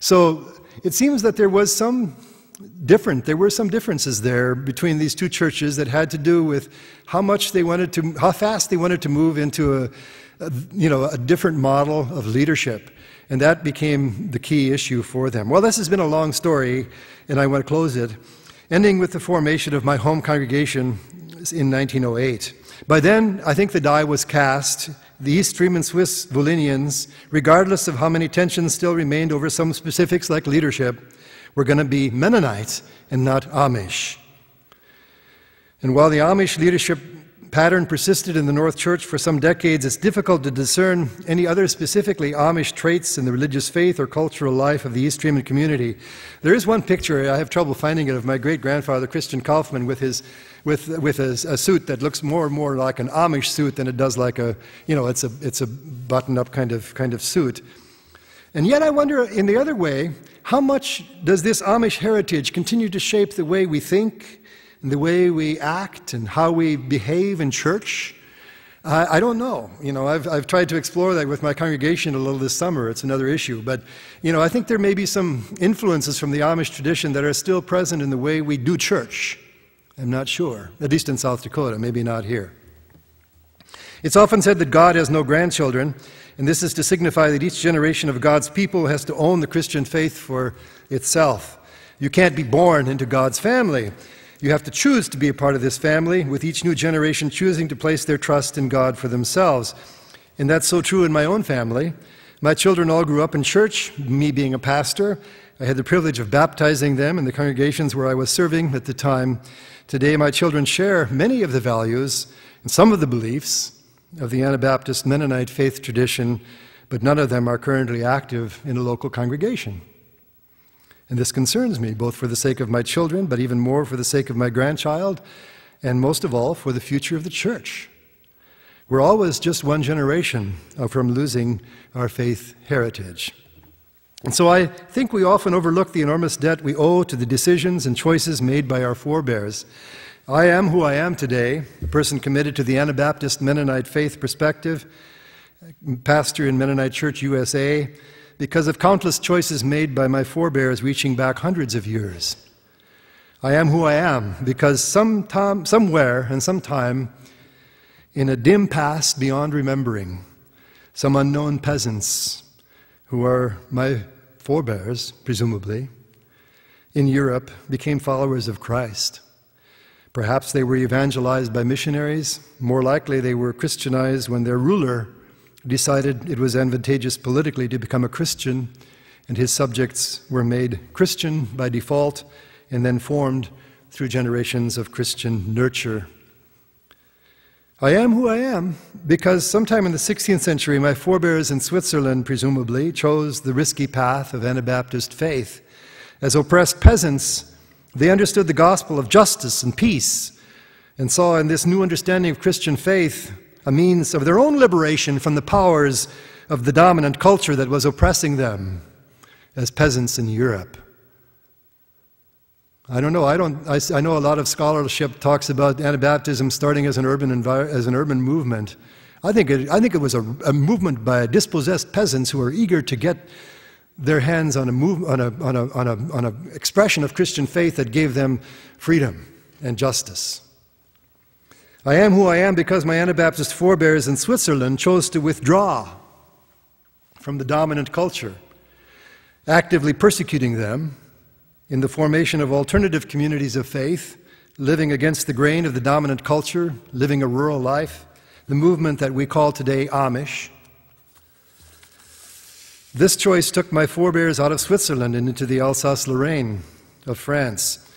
So it seems that there were some differences there between these two churches that had to do with how fast they wanted to move into a different model of leadership. And that became the key issue for them. Well, this has been a long story, and I want to close it, ending with the formation of my home congregation in 1908. By then, I think the die was cast. The East Freeman Swiss Volinians, regardless of how many tensions still remained over some specifics like leadership, were going to be Mennonites and not Amish. And while the Amish leadership pattern persisted in the North Church for some decades, it's difficult to discern any other specifically Amish traits in the religious faith or cultural life of the East Freeman community. There is one picture, I have trouble finding it, of my great-grandfather, Christian Kaufman, with a suit that looks more and more like an Amish suit than it does like it's a button-up kind of suit. And yet I wonder, in the other way, how much does this Amish heritage continue to shape the way we think, and the way we act, and how we behave in church? I don't know. You know, I've tried to explore that with my congregation a little this summer. It's another issue. But, you know, I think there may be some influences from the Amish tradition that are still present in the way we do church. I'm not sure, at least in South Dakota, maybe not here. It's often said that God has no grandchildren, and this is to signify that each generation of God's people has to own the Christian faith for itself. You can't be born into God's family. You have to choose to be a part of this family, with each new generation choosing to place their trust in God for themselves. And that's so true in my own family. My children all grew up in church, me being a pastor. I had the privilege of baptizing them in the congregations where I was serving at the time. Today, my children share many of the values and some of the beliefs of the Anabaptist Mennonite faith tradition, but none of them are currently active in a local congregation. And this concerns me, both for the sake of my children, but even more for the sake of my grandchild, and most of all, for the future of the church. We're always just one generation from losing our faith heritage. And so I think we often overlook the enormous debt we owe to the decisions and choices made by our forebears. I am who I am today, a person committed to the Anabaptist Mennonite faith perspective, pastor in Mennonite Church USA, because of countless choices made by my forebears reaching back hundreds of years. I am who I am because somewhere and sometime in a dim past beyond remembering, some unknown peasants who are my forebears, presumably, in Europe became followers of Christ. Perhaps they were evangelized by missionaries. More likely, they were Christianized when their ruler decided it was advantageous politically to become a Christian, and his subjects were made Christian by default and then formed through generations of Christian nurture. I am who I am because sometime in the 16th century, my forebears in Switzerland, presumably, chose the risky path of Anabaptist faith. As oppressed peasants, they understood the gospel of justice and peace and saw in this new understanding of Christian faith a means of their own liberation from the powers of the dominant culture that was oppressing them as peasants in Europe. I don't know. I know a lot of scholarship talks about Anabaptism starting as an urban movement. I think it was a movement by dispossessed peasants who were eager to get their hands on an expression of Christian faith that gave them freedom and justice. I am who I am because my Anabaptist forebears in Switzerland chose to withdraw from the dominant culture, actively persecuting them in the formation of alternative communities of faith, living against the grain of the dominant culture, living a rural life, the movement that we call today Amish. This choice took my forebears out of Switzerland and into the Alsace-Lorraine of France.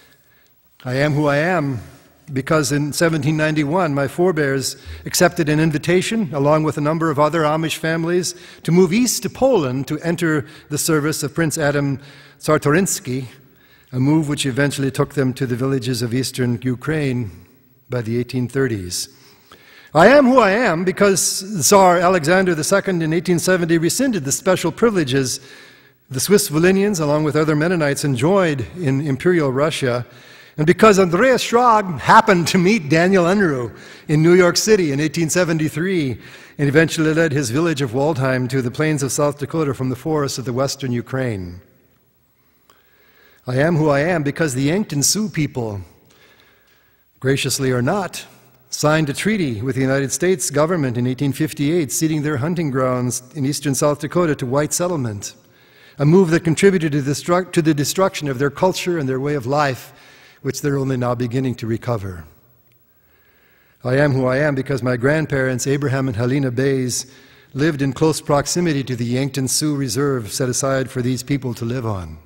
I am who I am because in 1791 my forebears accepted an invitation, along with a number of other Amish families, to move east to Poland to enter the service of Prince Adam Czartoryski, a move which eventually took them to the villages of eastern Ukraine by the 1830s. I am who I am because Tsar Alexander II in 1870 rescinded the special privileges the Swiss Volhynians, along with other Mennonites, enjoyed in Imperial Russia, and because Andreas Schrag happened to meet Daniel Unruh in New York City in 1873 and eventually led his village of Waldheim to the plains of South Dakota from the forests of the western Ukraine. I am who I am because the Yankton Sioux people, graciously or not, signed a treaty with the United States government in 1858, ceding their hunting grounds in eastern South Dakota to white settlement, a move that contributed to the destruction of their culture and their way of life, which they're only now beginning to recover. I am who I am because my grandparents, Abraham and Helena Bays, lived in close proximity to the Yankton Sioux Reserve set aside for these people to live on.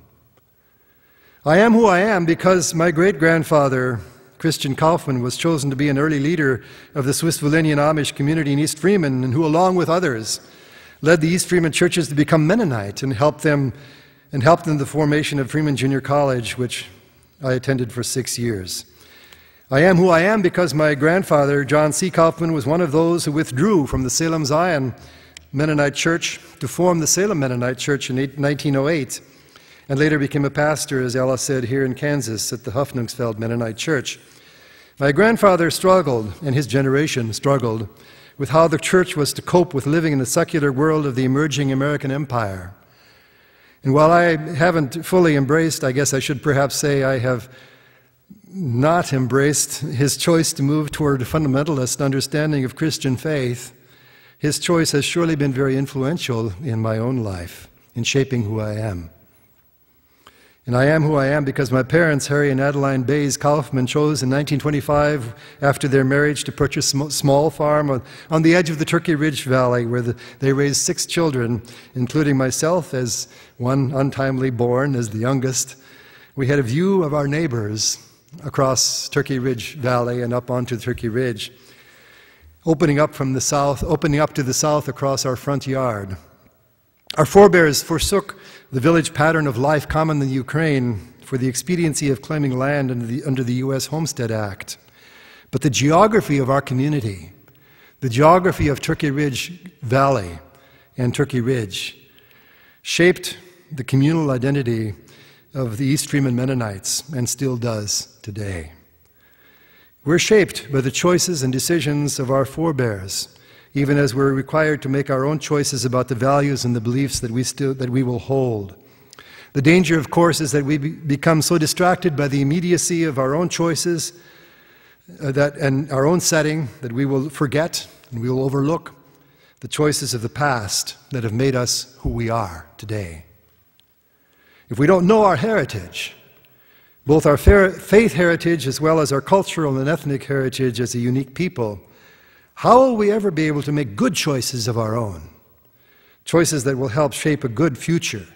I am who I am because my great-grandfather, Christian Kaufman, was chosen to be an early leader of the Swiss Volhynian Amish community in East Freeman, and who, along with others, led the East Freeman churches to become Mennonite and helped them in the formation of Freeman Junior College, which I attended for 6 years. I am who I am because my grandfather, John C. Kaufman, was one of those who withdrew from the Salem Zion Mennonite Church to form the Salem Mennonite Church in 1908, and later became a pastor, as Ella said, here in Kansas at the Hoffnungsfeld Mennonite Church. My grandfather struggled, and his generation struggled, with how the church was to cope with living in the secular world of the emerging American empire. And while I haven't fully embraced, I guess I should perhaps say I have not embraced his choice to move toward a fundamentalist understanding of Christian faith, his choice has surely been very influential in my own life, in shaping who I am. And I am who I am because my parents, Harry and Adeline Bays Kaufman, chose in 1925, after their marriage, to purchase a small farm on the edge of the Turkey Ridge Valley, where they raised 6 children, including myself as one untimely born, as the youngest. We had a view of our neighbors across Turkey Ridge Valley and up onto Turkey Ridge, opening up to the south across our front yard. Our forebears forsook the village pattern of life common in Ukraine for the expediency of claiming land under the U.S. Homestead Act. But the geography of our community, the geography of Turkey Ridge Valley and Turkey Ridge, shaped the communal identity of the East Freeman Mennonites and still does today. We're shaped by the choices and decisions of our forebears, even as we're required to make our own choices about the values and the beliefs that we will hold. The danger, of course, is that we become so distracted by the immediacy of our own choices and our own setting that we will forget and we will overlook the choices of the past that have made us who we are today. If we don't know our heritage, both our faith heritage as well as our cultural and ethnic heritage as a unique people, how will we ever be able to make good choices of our own? Choices that will help shape a good future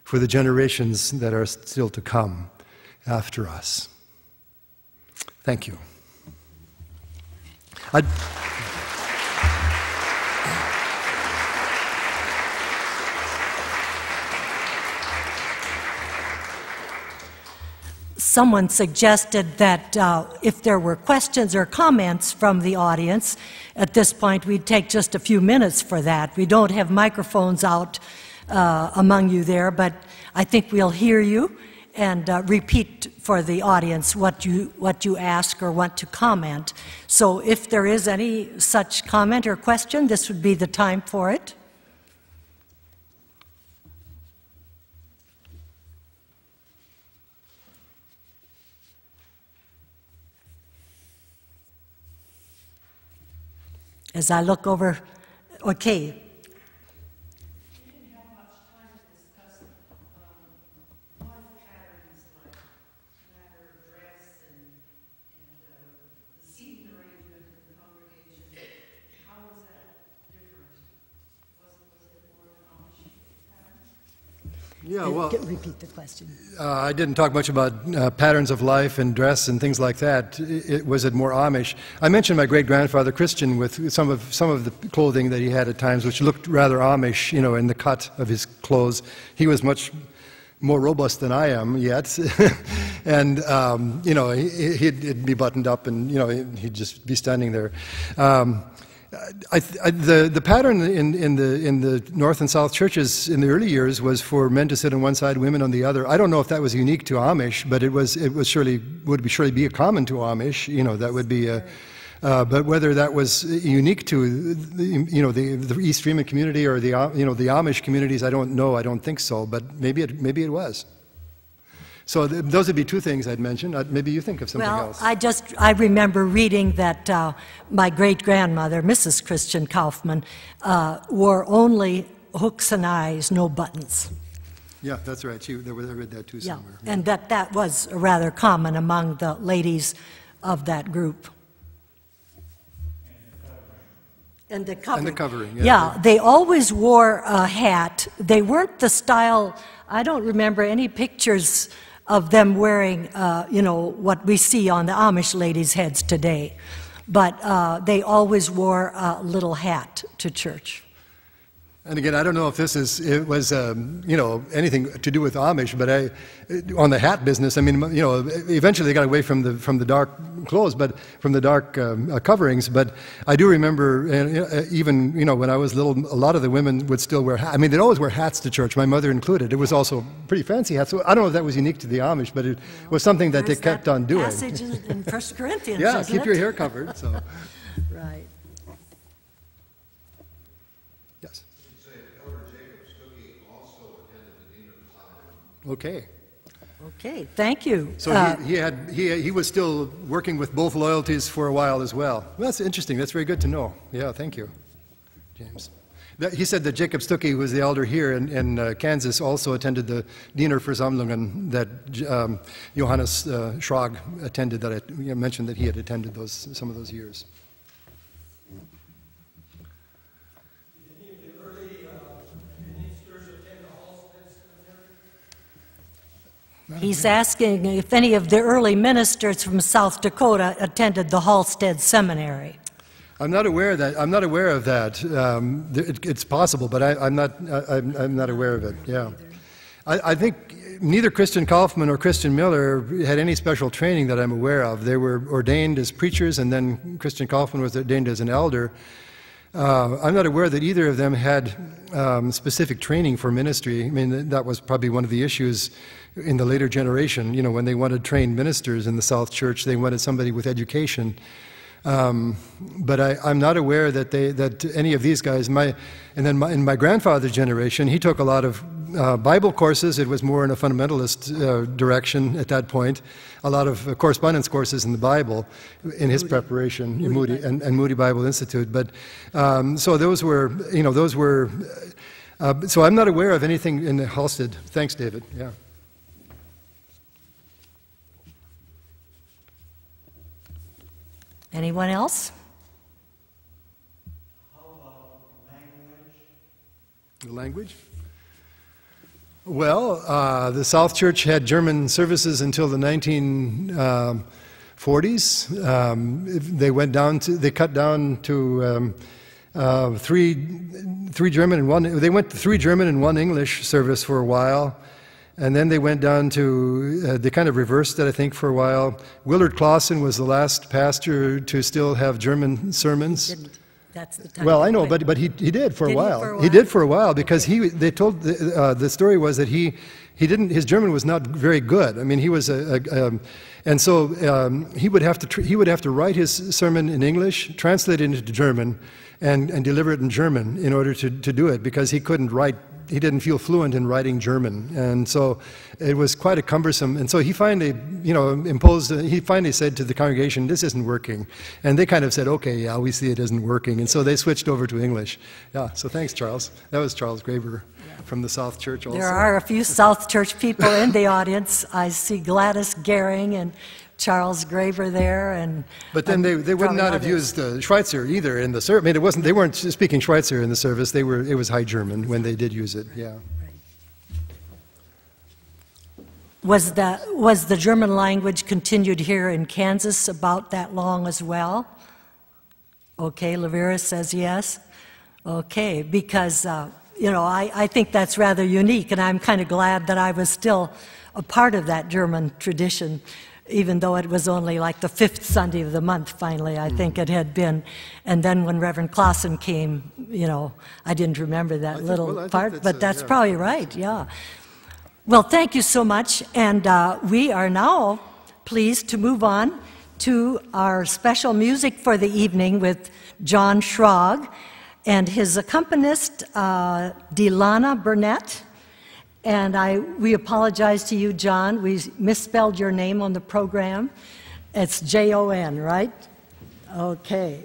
for the generations that are still to come after us. Thank you. Someone suggested that if there were questions or comments from the audience, at this point we'd take just a few minutes for that. We don't have microphones out among you there, but I think we'll hear you and repeat for the audience what you ask or want to comment. So if there is any such comment or question, this would be the time for it. As I look over, okay. We didn't have much time to discuss life patterns like matter of dress and the seating arrangement in the congregation. How was that different? Was it more of an Amish pattern? Yeah, well, Repeat the question. I didn't talk much about patterns of life and dress and things like that. Was it more Amish? I mentioned my great-grandfather Christian with some of the clothing that he had at times, which looked rather Amish, you know, in the cut of his clothes. He was much more robust than I am yet, and you know, he'd be buttoned up, and you know, he'd just be standing there. The pattern in the North and South churches in the early years was for men to sit on one side, women on the other. I don't know if that was unique to Amish, but it would surely be a common to Amish. You know, that would be a. But whether that was unique to the East Freeman community or the the Amish communities, I don't know. I don't think so. But maybe it was. So those would be two things I'd mention. Maybe you think of something else. I remember reading that my great-grandmother, Mrs. Christian Kaufman, wore only hooks and eyes, no buttons. Yeah, that's right. I read that too somewhere. Yeah, and that was rather common among the ladies of that group. And the covering. And the covering, yeah. Yeah, they always wore a hat. They weren't the style, I don't remember any pictures of them wearing, what we see on the Amish ladies' heads today. But they always wore a little hat to church. And again, I don't know if it was anything to do with Amish, but on the hat business, I mean, eventually they got away from the dark clothes, but from the dark coverings. But I do remember, even when I was little, a lot of the women would still wear hats. I mean, they'd always wear hats to church, my mother included. It was also pretty fancy hats. So I don't know if that was unique to the Amish, but it was something that they kept on doing. Passage in 1 Corinthians, yeah, isn't keep it? your hair covered. So. Right. Yes. Okay. Okay, thank you. So he was still working with both loyalties for a while as well. Well, that's interesting. That's very good to know. Yeah, thank you, James. He said that Jacob Stuckey, who was the elder here in Kansas, also attended the Diener Versammlungen that Johannes Schrag attended. That I mentioned that he had attended some of those years. He's asking if any of the early ministers from South Dakota attended the Halstead Seminary. I'm not aware of that. It's possible, but I'm not aware of it. Yeah, I think neither Christian Kaufman or Christian Miller had any special training that I'm aware of. They were ordained as preachers, and then Christian Kaufman was ordained as an elder. I'm not aware that either of them had specific training for ministry. I mean, that was probably one of the issues in the later generation. When they wanted trained ministers in the South Church, they wanted somebody with education. But I'm not aware that any of these guys. In my grandfather's generation, he took a lot of Bible courses. It was more in a fundamentalist direction at that point. A lot of correspondence courses in the Bible in his preparation in Moody and Moody Bible Institute. But so those were. So I'm not aware of anything in the Halstead. Thanks, David. Yeah. Anyone else? How about language? The language? Well, the South Church had German services until the 1940s. They cut down to three German and one. They went to 3 German and 1 English service for a while, and then they went down to. They kind of reversed it, I think, for a while. Willard Clausen was the last pastor to still have German sermons. That's the time. Well, I know, but he did for a while. He did for a while because they told the story was that he didn't, his German was not very good. I mean, he was and so he would have to write his sermon in English, translate it into German, and deliver it in German in order to do it, because he couldn't write. He didn't feel fluent in writing German, and so it was quite a cumbersome. And so he finally, he finally said to the congregation, "This isn't working," and they kind of said, "Okay, yeah, we see it isn't working," and so they switched over to English. Yeah. So thanks, Charles. That was Charles Graver from the South Church. Also, there are a few South Church people in the audience. I see Gladys Gehring and Charles Graver there, and but then they would not have used Schweitzer either in the service. I mean, it wasn't, they weren't speaking Schweitzer in the service. It was High German when they did use it. Yeah. Was the German language continued here in Kansas about that long as well? Okay, Lavera says yes. Okay, because I think that's rather unique, and I'm kind of glad that I was still a part of that German tradition, even though it was only like the 5th Sunday of the month, finally, I think it had been. And then when Reverend Clausen came, I didn't remember that part, but that's probably right, yeah. Well, thank you so much, and we are now pleased to move on to our special music for the evening with John Schrag and his accompanist, Delana Burnett. And we apologize to you, John. We misspelled your name on the program. It's Jon, right? Okay.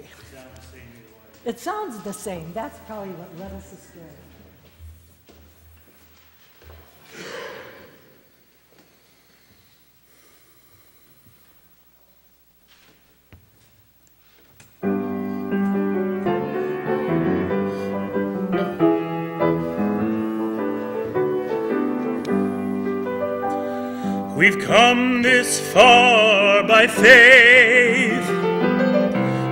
It sounds the same. That's probably what led us astray. We've come this far by faith,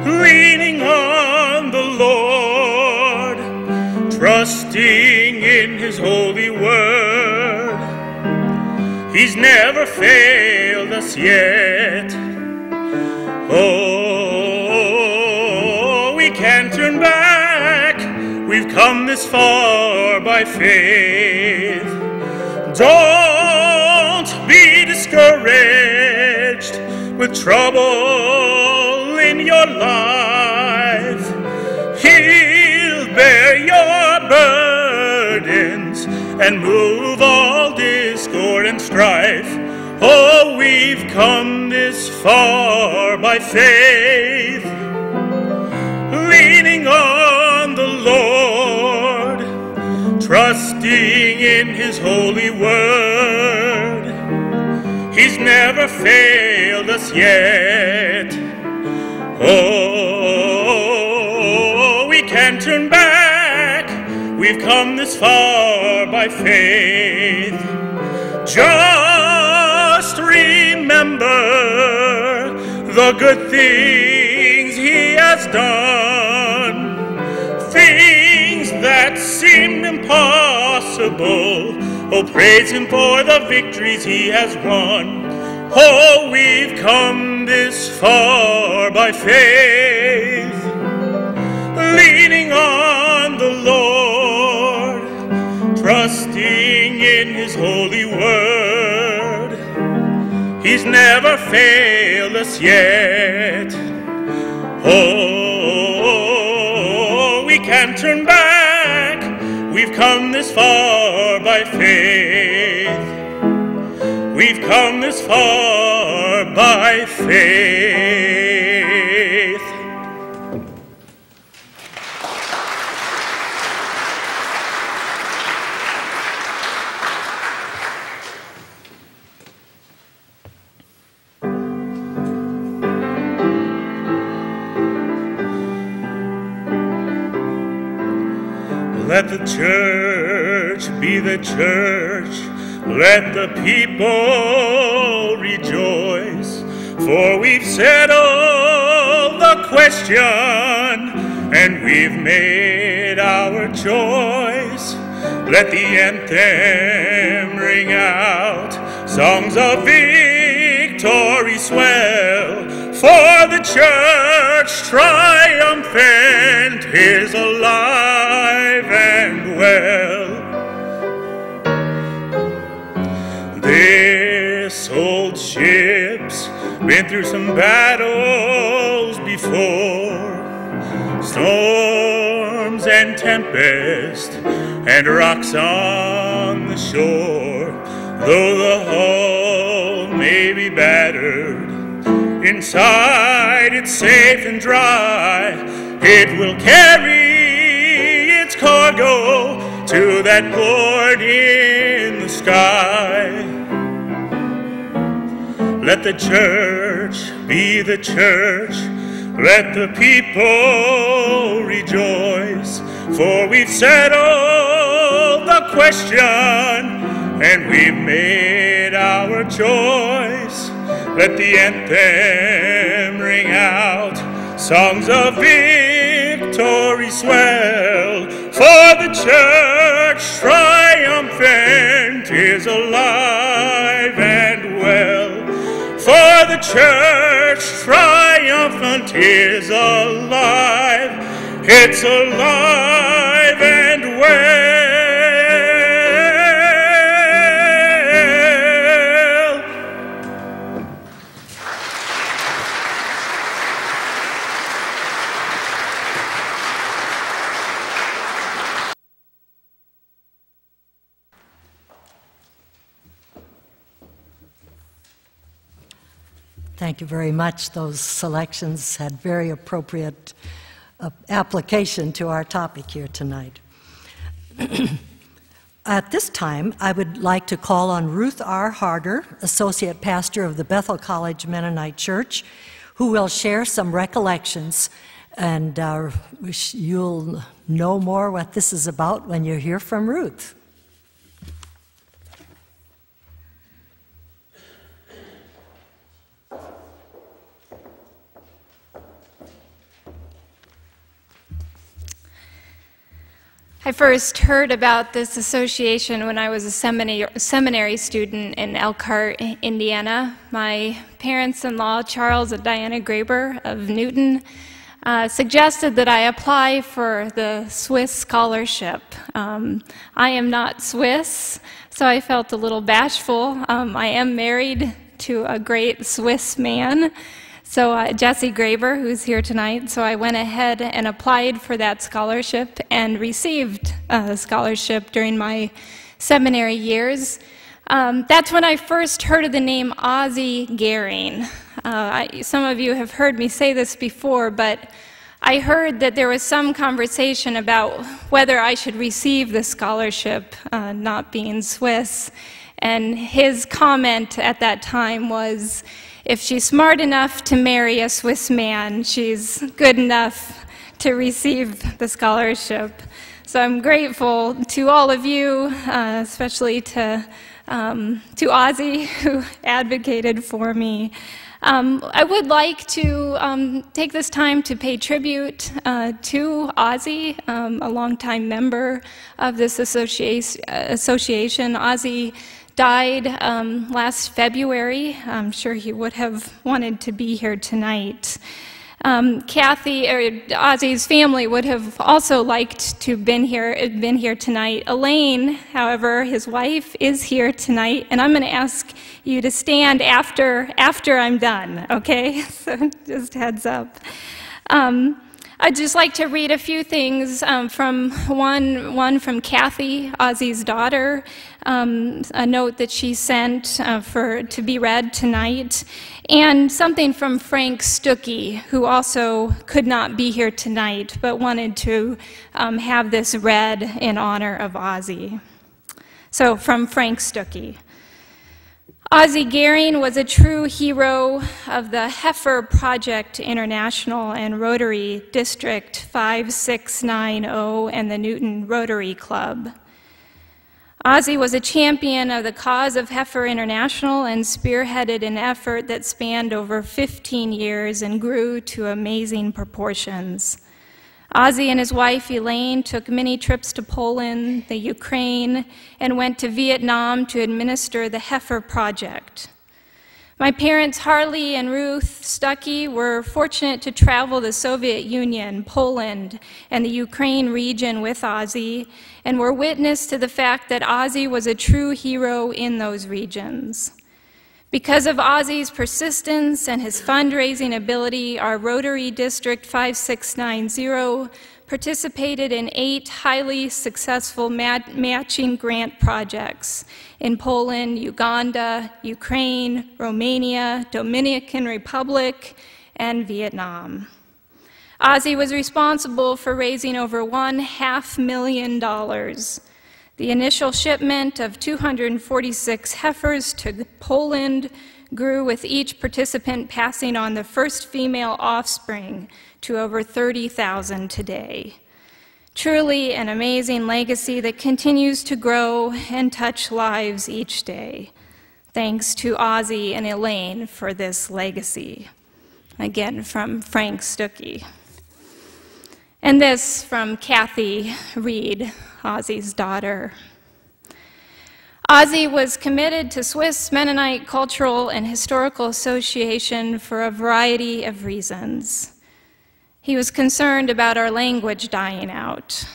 leaning on the Lord, trusting in His holy word. He's never failed us yet. Oh, we can't turn back. We've come this far by faith. Don't be discouraged with trouble in your life. He'll bear your burdens and move all discord and strife. Oh, we've come this far by faith, leaning on the Lord, trusting in His holy word. He's never failed us yet. Oh, we can't turn back. We've come this far by faith. Just remember the good things He has done, things that seemed impossible. Oh, praise Him for the victories He has won. Oh, we've come this far by faith, leaning on the Lord, trusting in His holy word. He's never failed us yet. Oh, we can't turn back. We've come this far by faith. We've come this far by faith. Let the church be the church. Let the people rejoice. For we've settled the question and we've made our choice. Let the anthem ring out. Songs of victory swell. For the church triumphant is alive and well. This old ship's been through some battles before. Storms and tempest and rocks on the shore. Though the hull may be battered, inside it's safe and dry. It will carry its cargo to that port in the sky. Let the church be the church. Let the people rejoice. For we've settled the question and we've made our choice. Let the anthem ring out. Songs of victory swell. For the church triumphant is alive and well. For the church triumphant is alive. It's alive and well. Thank you very much. Those selections had very appropriate application to our topic here tonight. At this time, I would like to call on Ruth R. Harder, Associate Pastor of the Bethel College Mennonite Church, who will share some recollections, and you'll know more what this is about when you hear from Ruth. I first heard about this association when I was a seminary student in Elkhart, Indiana. My parents-in-law, Charles and Diana Graber of Newton, suggested that I apply for the Swiss scholarship. I am not Swiss, so I felt a little bashful. I am married to a great Swiss man, so Jesse Graber, who's here tonight. So I went ahead and applied for that scholarship and received a scholarship during my seminary years. That's when I first heard of the name Ozzie Garing. Some of you have heard me say this before, but I heard that there was some conversation about whether I should receive the scholarship, not being Swiss. And his comment at that time was, if she's smart enough to marry a Swiss man, she's good enough to receive the scholarship. So I'm grateful to all of you, especially to Ozzie, who advocated for me. I would like to take this time to pay tribute to Ozzie, a longtime member of this association. Ozzie died last February. I'm sure he would have wanted to be here tonight. Kathy, or Ozzie's family, would have also liked to have been here tonight. Elaine, however, his wife, is here tonight, and I'm going to ask you to stand after I'm done, okay? So just heads up. I'd just like to read a few things from one from Kathy, Ozzie's daughter, a note that she sent to be read tonight, and something from Frank Stuckey, who also could not be here tonight, but wanted to have this read in honor of Ozzie. So from Frank Stuckey. Ozzie Garing was a true hero of the Heifer Project International and Rotary District 5690 and the Newton Rotary Club. Ozzie was a champion of the cause of Heifer International and spearheaded an effort that spanned over 15 years and grew to amazing proportions. Ozzie and his wife Elaine took many trips to Poland, the Ukraine, and went to Vietnam to administer the Heifer Project. My parents, Harley and Ruth Stuckey, were fortunate to travel the Soviet Union, Poland, and the Ukraine region with Ozzie, and were witness to the fact that Ozzie was a true hero in those regions. Because of Ozzie's persistence and his fundraising ability, our Rotary District 5690 participated in 8 highly successful matching grant projects in Poland, Uganda, Ukraine, Romania, Dominican Republic, and Vietnam. Ozzie was responsible for raising over $500,000. The initial shipment of 246 heifers to Poland grew with each participant passing on the first female offspring to over 30,000 today. Truly an amazing legacy that continues to grow and touch lives each day. Thanks to Ozzie and Elaine for this legacy. Again, from Frank Stuckey. And this from Kathy Reed, Ozzie's daughter. Ozzie was committed to Swiss Mennonite Cultural and Historical Association for a variety of reasons. He was concerned about our language dying out.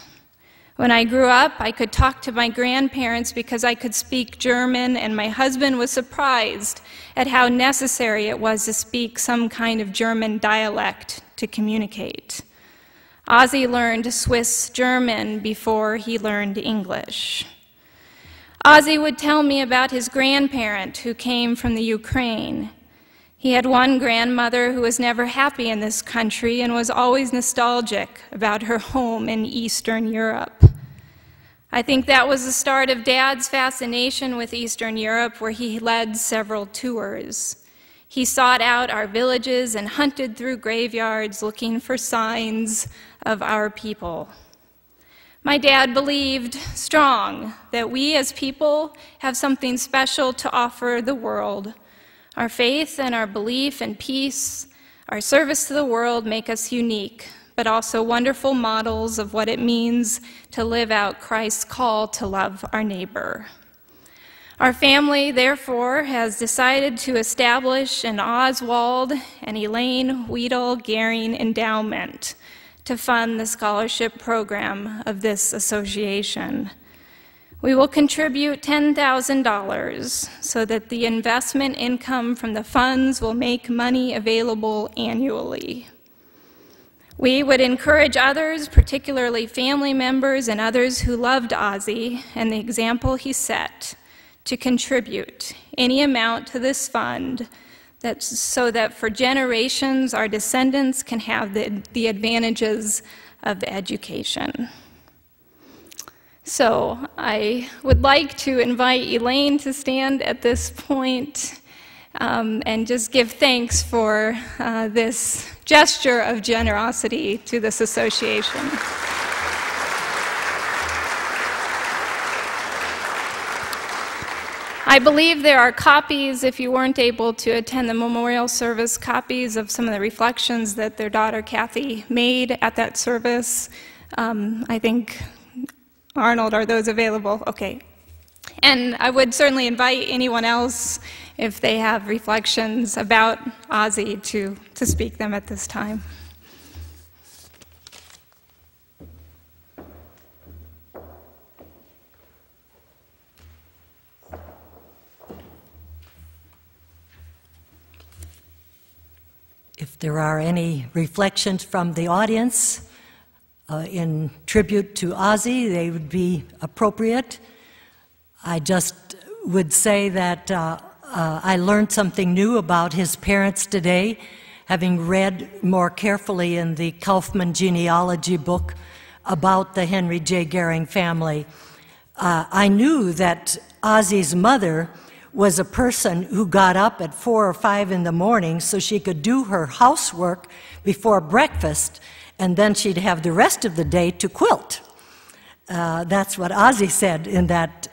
When I grew up, I could talk to my grandparents because I could speak German, and my husband was surprised at how necessary it was to speak some kind of German dialect to communicate. Ozzie learned Swiss German before he learned English. Ozzie would tell me about his grandparent who came from the Ukraine. He had one grandmother who was never happy in this country and was always nostalgic about her home in Eastern Europe. I think that was the start of Dad's fascination with Eastern Europe, where he led several tours. He sought out our villages and hunted through graveyards looking for signs of our people. My dad believed strong that we as people have something special to offer the world. Our faith and our belief in peace, our service to the world make us unique, but also wonderful models of what it means to live out Christ's call to love our neighbor. Our family, therefore, has decided to establish an Oswald and Elaine Weedle Garing Endowment to fund the scholarship program of this association. We will contribute $10,000 so that the investment income from the funds will make money available annually. We would encourage others, particularly family members and others who loved Ozzie and the example he set, to contribute any amount to this fund so that for generations our descendants can have the advantages of education. So I would like to invite Elaine to stand at this point and just give thanks for this gesture of generosity to this association. I believe there are copies, if you weren't able to attend the memorial service, copies of some of the reflections that their daughter Kathy made at that service. I think, Arnold, are those available? Okay. And I would certainly invite anyone else, if they have reflections about Ozzie, to speak them at this time. If there are any reflections from the audience in tribute to Ozzie, they would be appropriate. I just would say that I learned something new about his parents today, having read more carefully in the Kaufman genealogy book about the Henry J. Garing family. I knew that Ozzie's mother was a person who got up at 4 or 5 in the morning so she could do her housework before breakfast, and then she'd have the rest of the day to quilt. That's what Ozzie said in that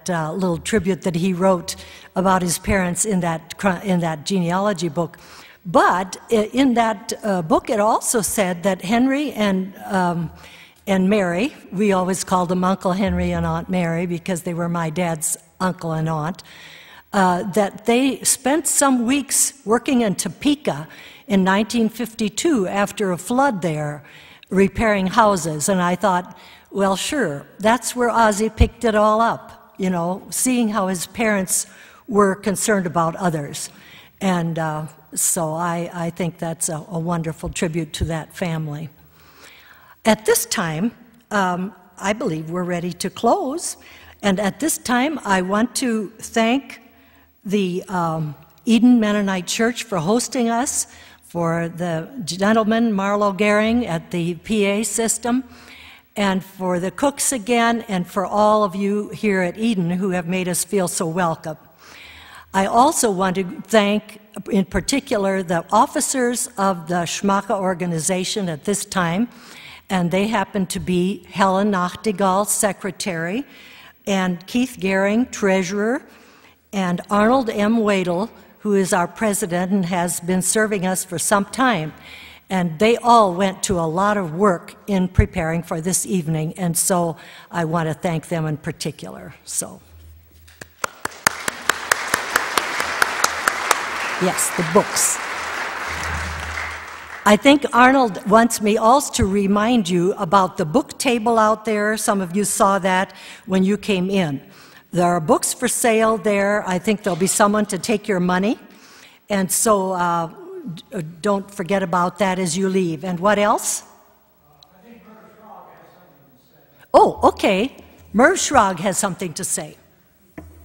little tribute that he wrote about his parents in that genealogy book. But in that book, it also said that Henry and Mary, we always called them Uncle Henry and Aunt Mary because they were my dad's uncle and aunt, that they spent some weeks working in Topeka in 1952 after a flood there, repairing houses. And I thought, well, sure, that's where Ozzie picked it all up, you know, seeing how his parents were concerned about others. And so I think that's a wonderful tribute to that family. At this time, I believe we're ready to close. And at this time, I want to thank the Eden Mennonite Church for hosting us, for the gentleman, Marlo Gehring, at the PA system, and for the cooks again, and for all of you here at Eden who have made us feel so welcome. I also want to thank, in particular, the officers of the SMCHA organization at this time, and they happen to be Helen Nachtigall, secretary, and Keith Gehring, treasurer, and Arnold M. Wadle, who is our president and has been serving us for some time. And they all went to a lot of work in preparing for this evening, and so I want to thank them in particular. So, yes, the books. I think Arnold wants me also to remind you about the book table out there. Some of you saw that when you came in. There are books for sale there. I think there'll be someone to take your money. And so don't forget about that as you leave. And what else? I think Merv Schrag has something to say. Oh, okay. Merv Schrag has something to say. And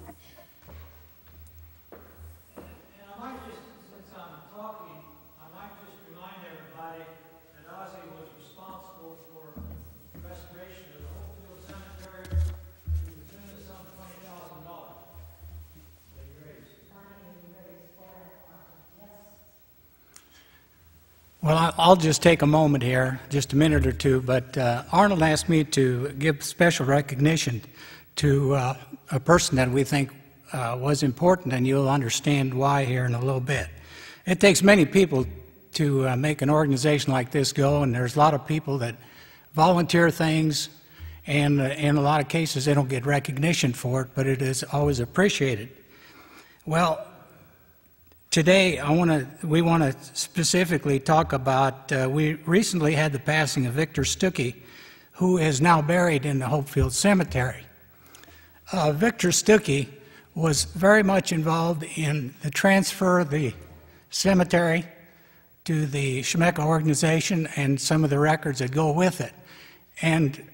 I might just, since I'm talking, I might just remind everybody that Ozzie was responsible for the restoration of the Hopefield Cemetery to the tune of some $20,000. They raised. Well, I'll just take a moment here, just a minute or two, but Arnold asked me to give special recognition to a person that we think was important, and you'll understand why here in a little bit. It takes many people to make an organization like this go, and there's a lot of people that volunteer things, and in a lot of cases they don't get recognition for it, but it is always appreciated. Well, today, we want to specifically talk about, we recently had the passing of Victor Stuckey, who is now buried in the Hopefield Cemetery. Victor Stuckey was very much involved in the transfer of the cemetery to the SMCHA organization and some of the records that go with it. And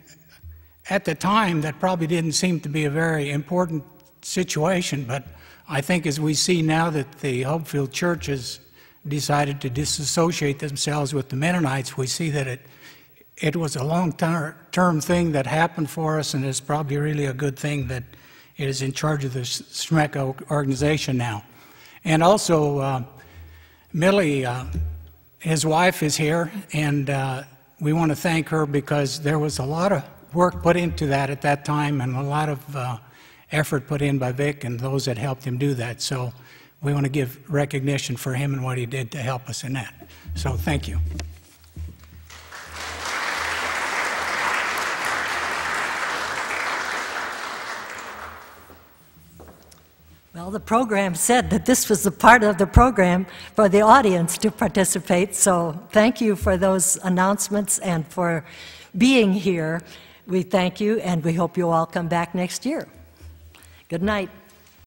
at the time, that probably didn't seem to be a very important situation, but I think as we see now that the Hopefield Church has decided to disassociate themselves with the Mennonites, we see that it was a long-term thing that happened for us, and it's probably really a good thing that it is in charge of the SMCHA organization now. And also, Millie, his wife, is here, and we want to thank her because there was a lot of work put into that at that time, and a lot of effort put in by Vic and those that helped him do that. So we want to give recognition for him and what he did to help us in that. So thank you. Well, the program said that this was the part of the program for the audience to participate, so thank you for those announcements and for being here. We thank you, and we hope you all come back next year. Good night.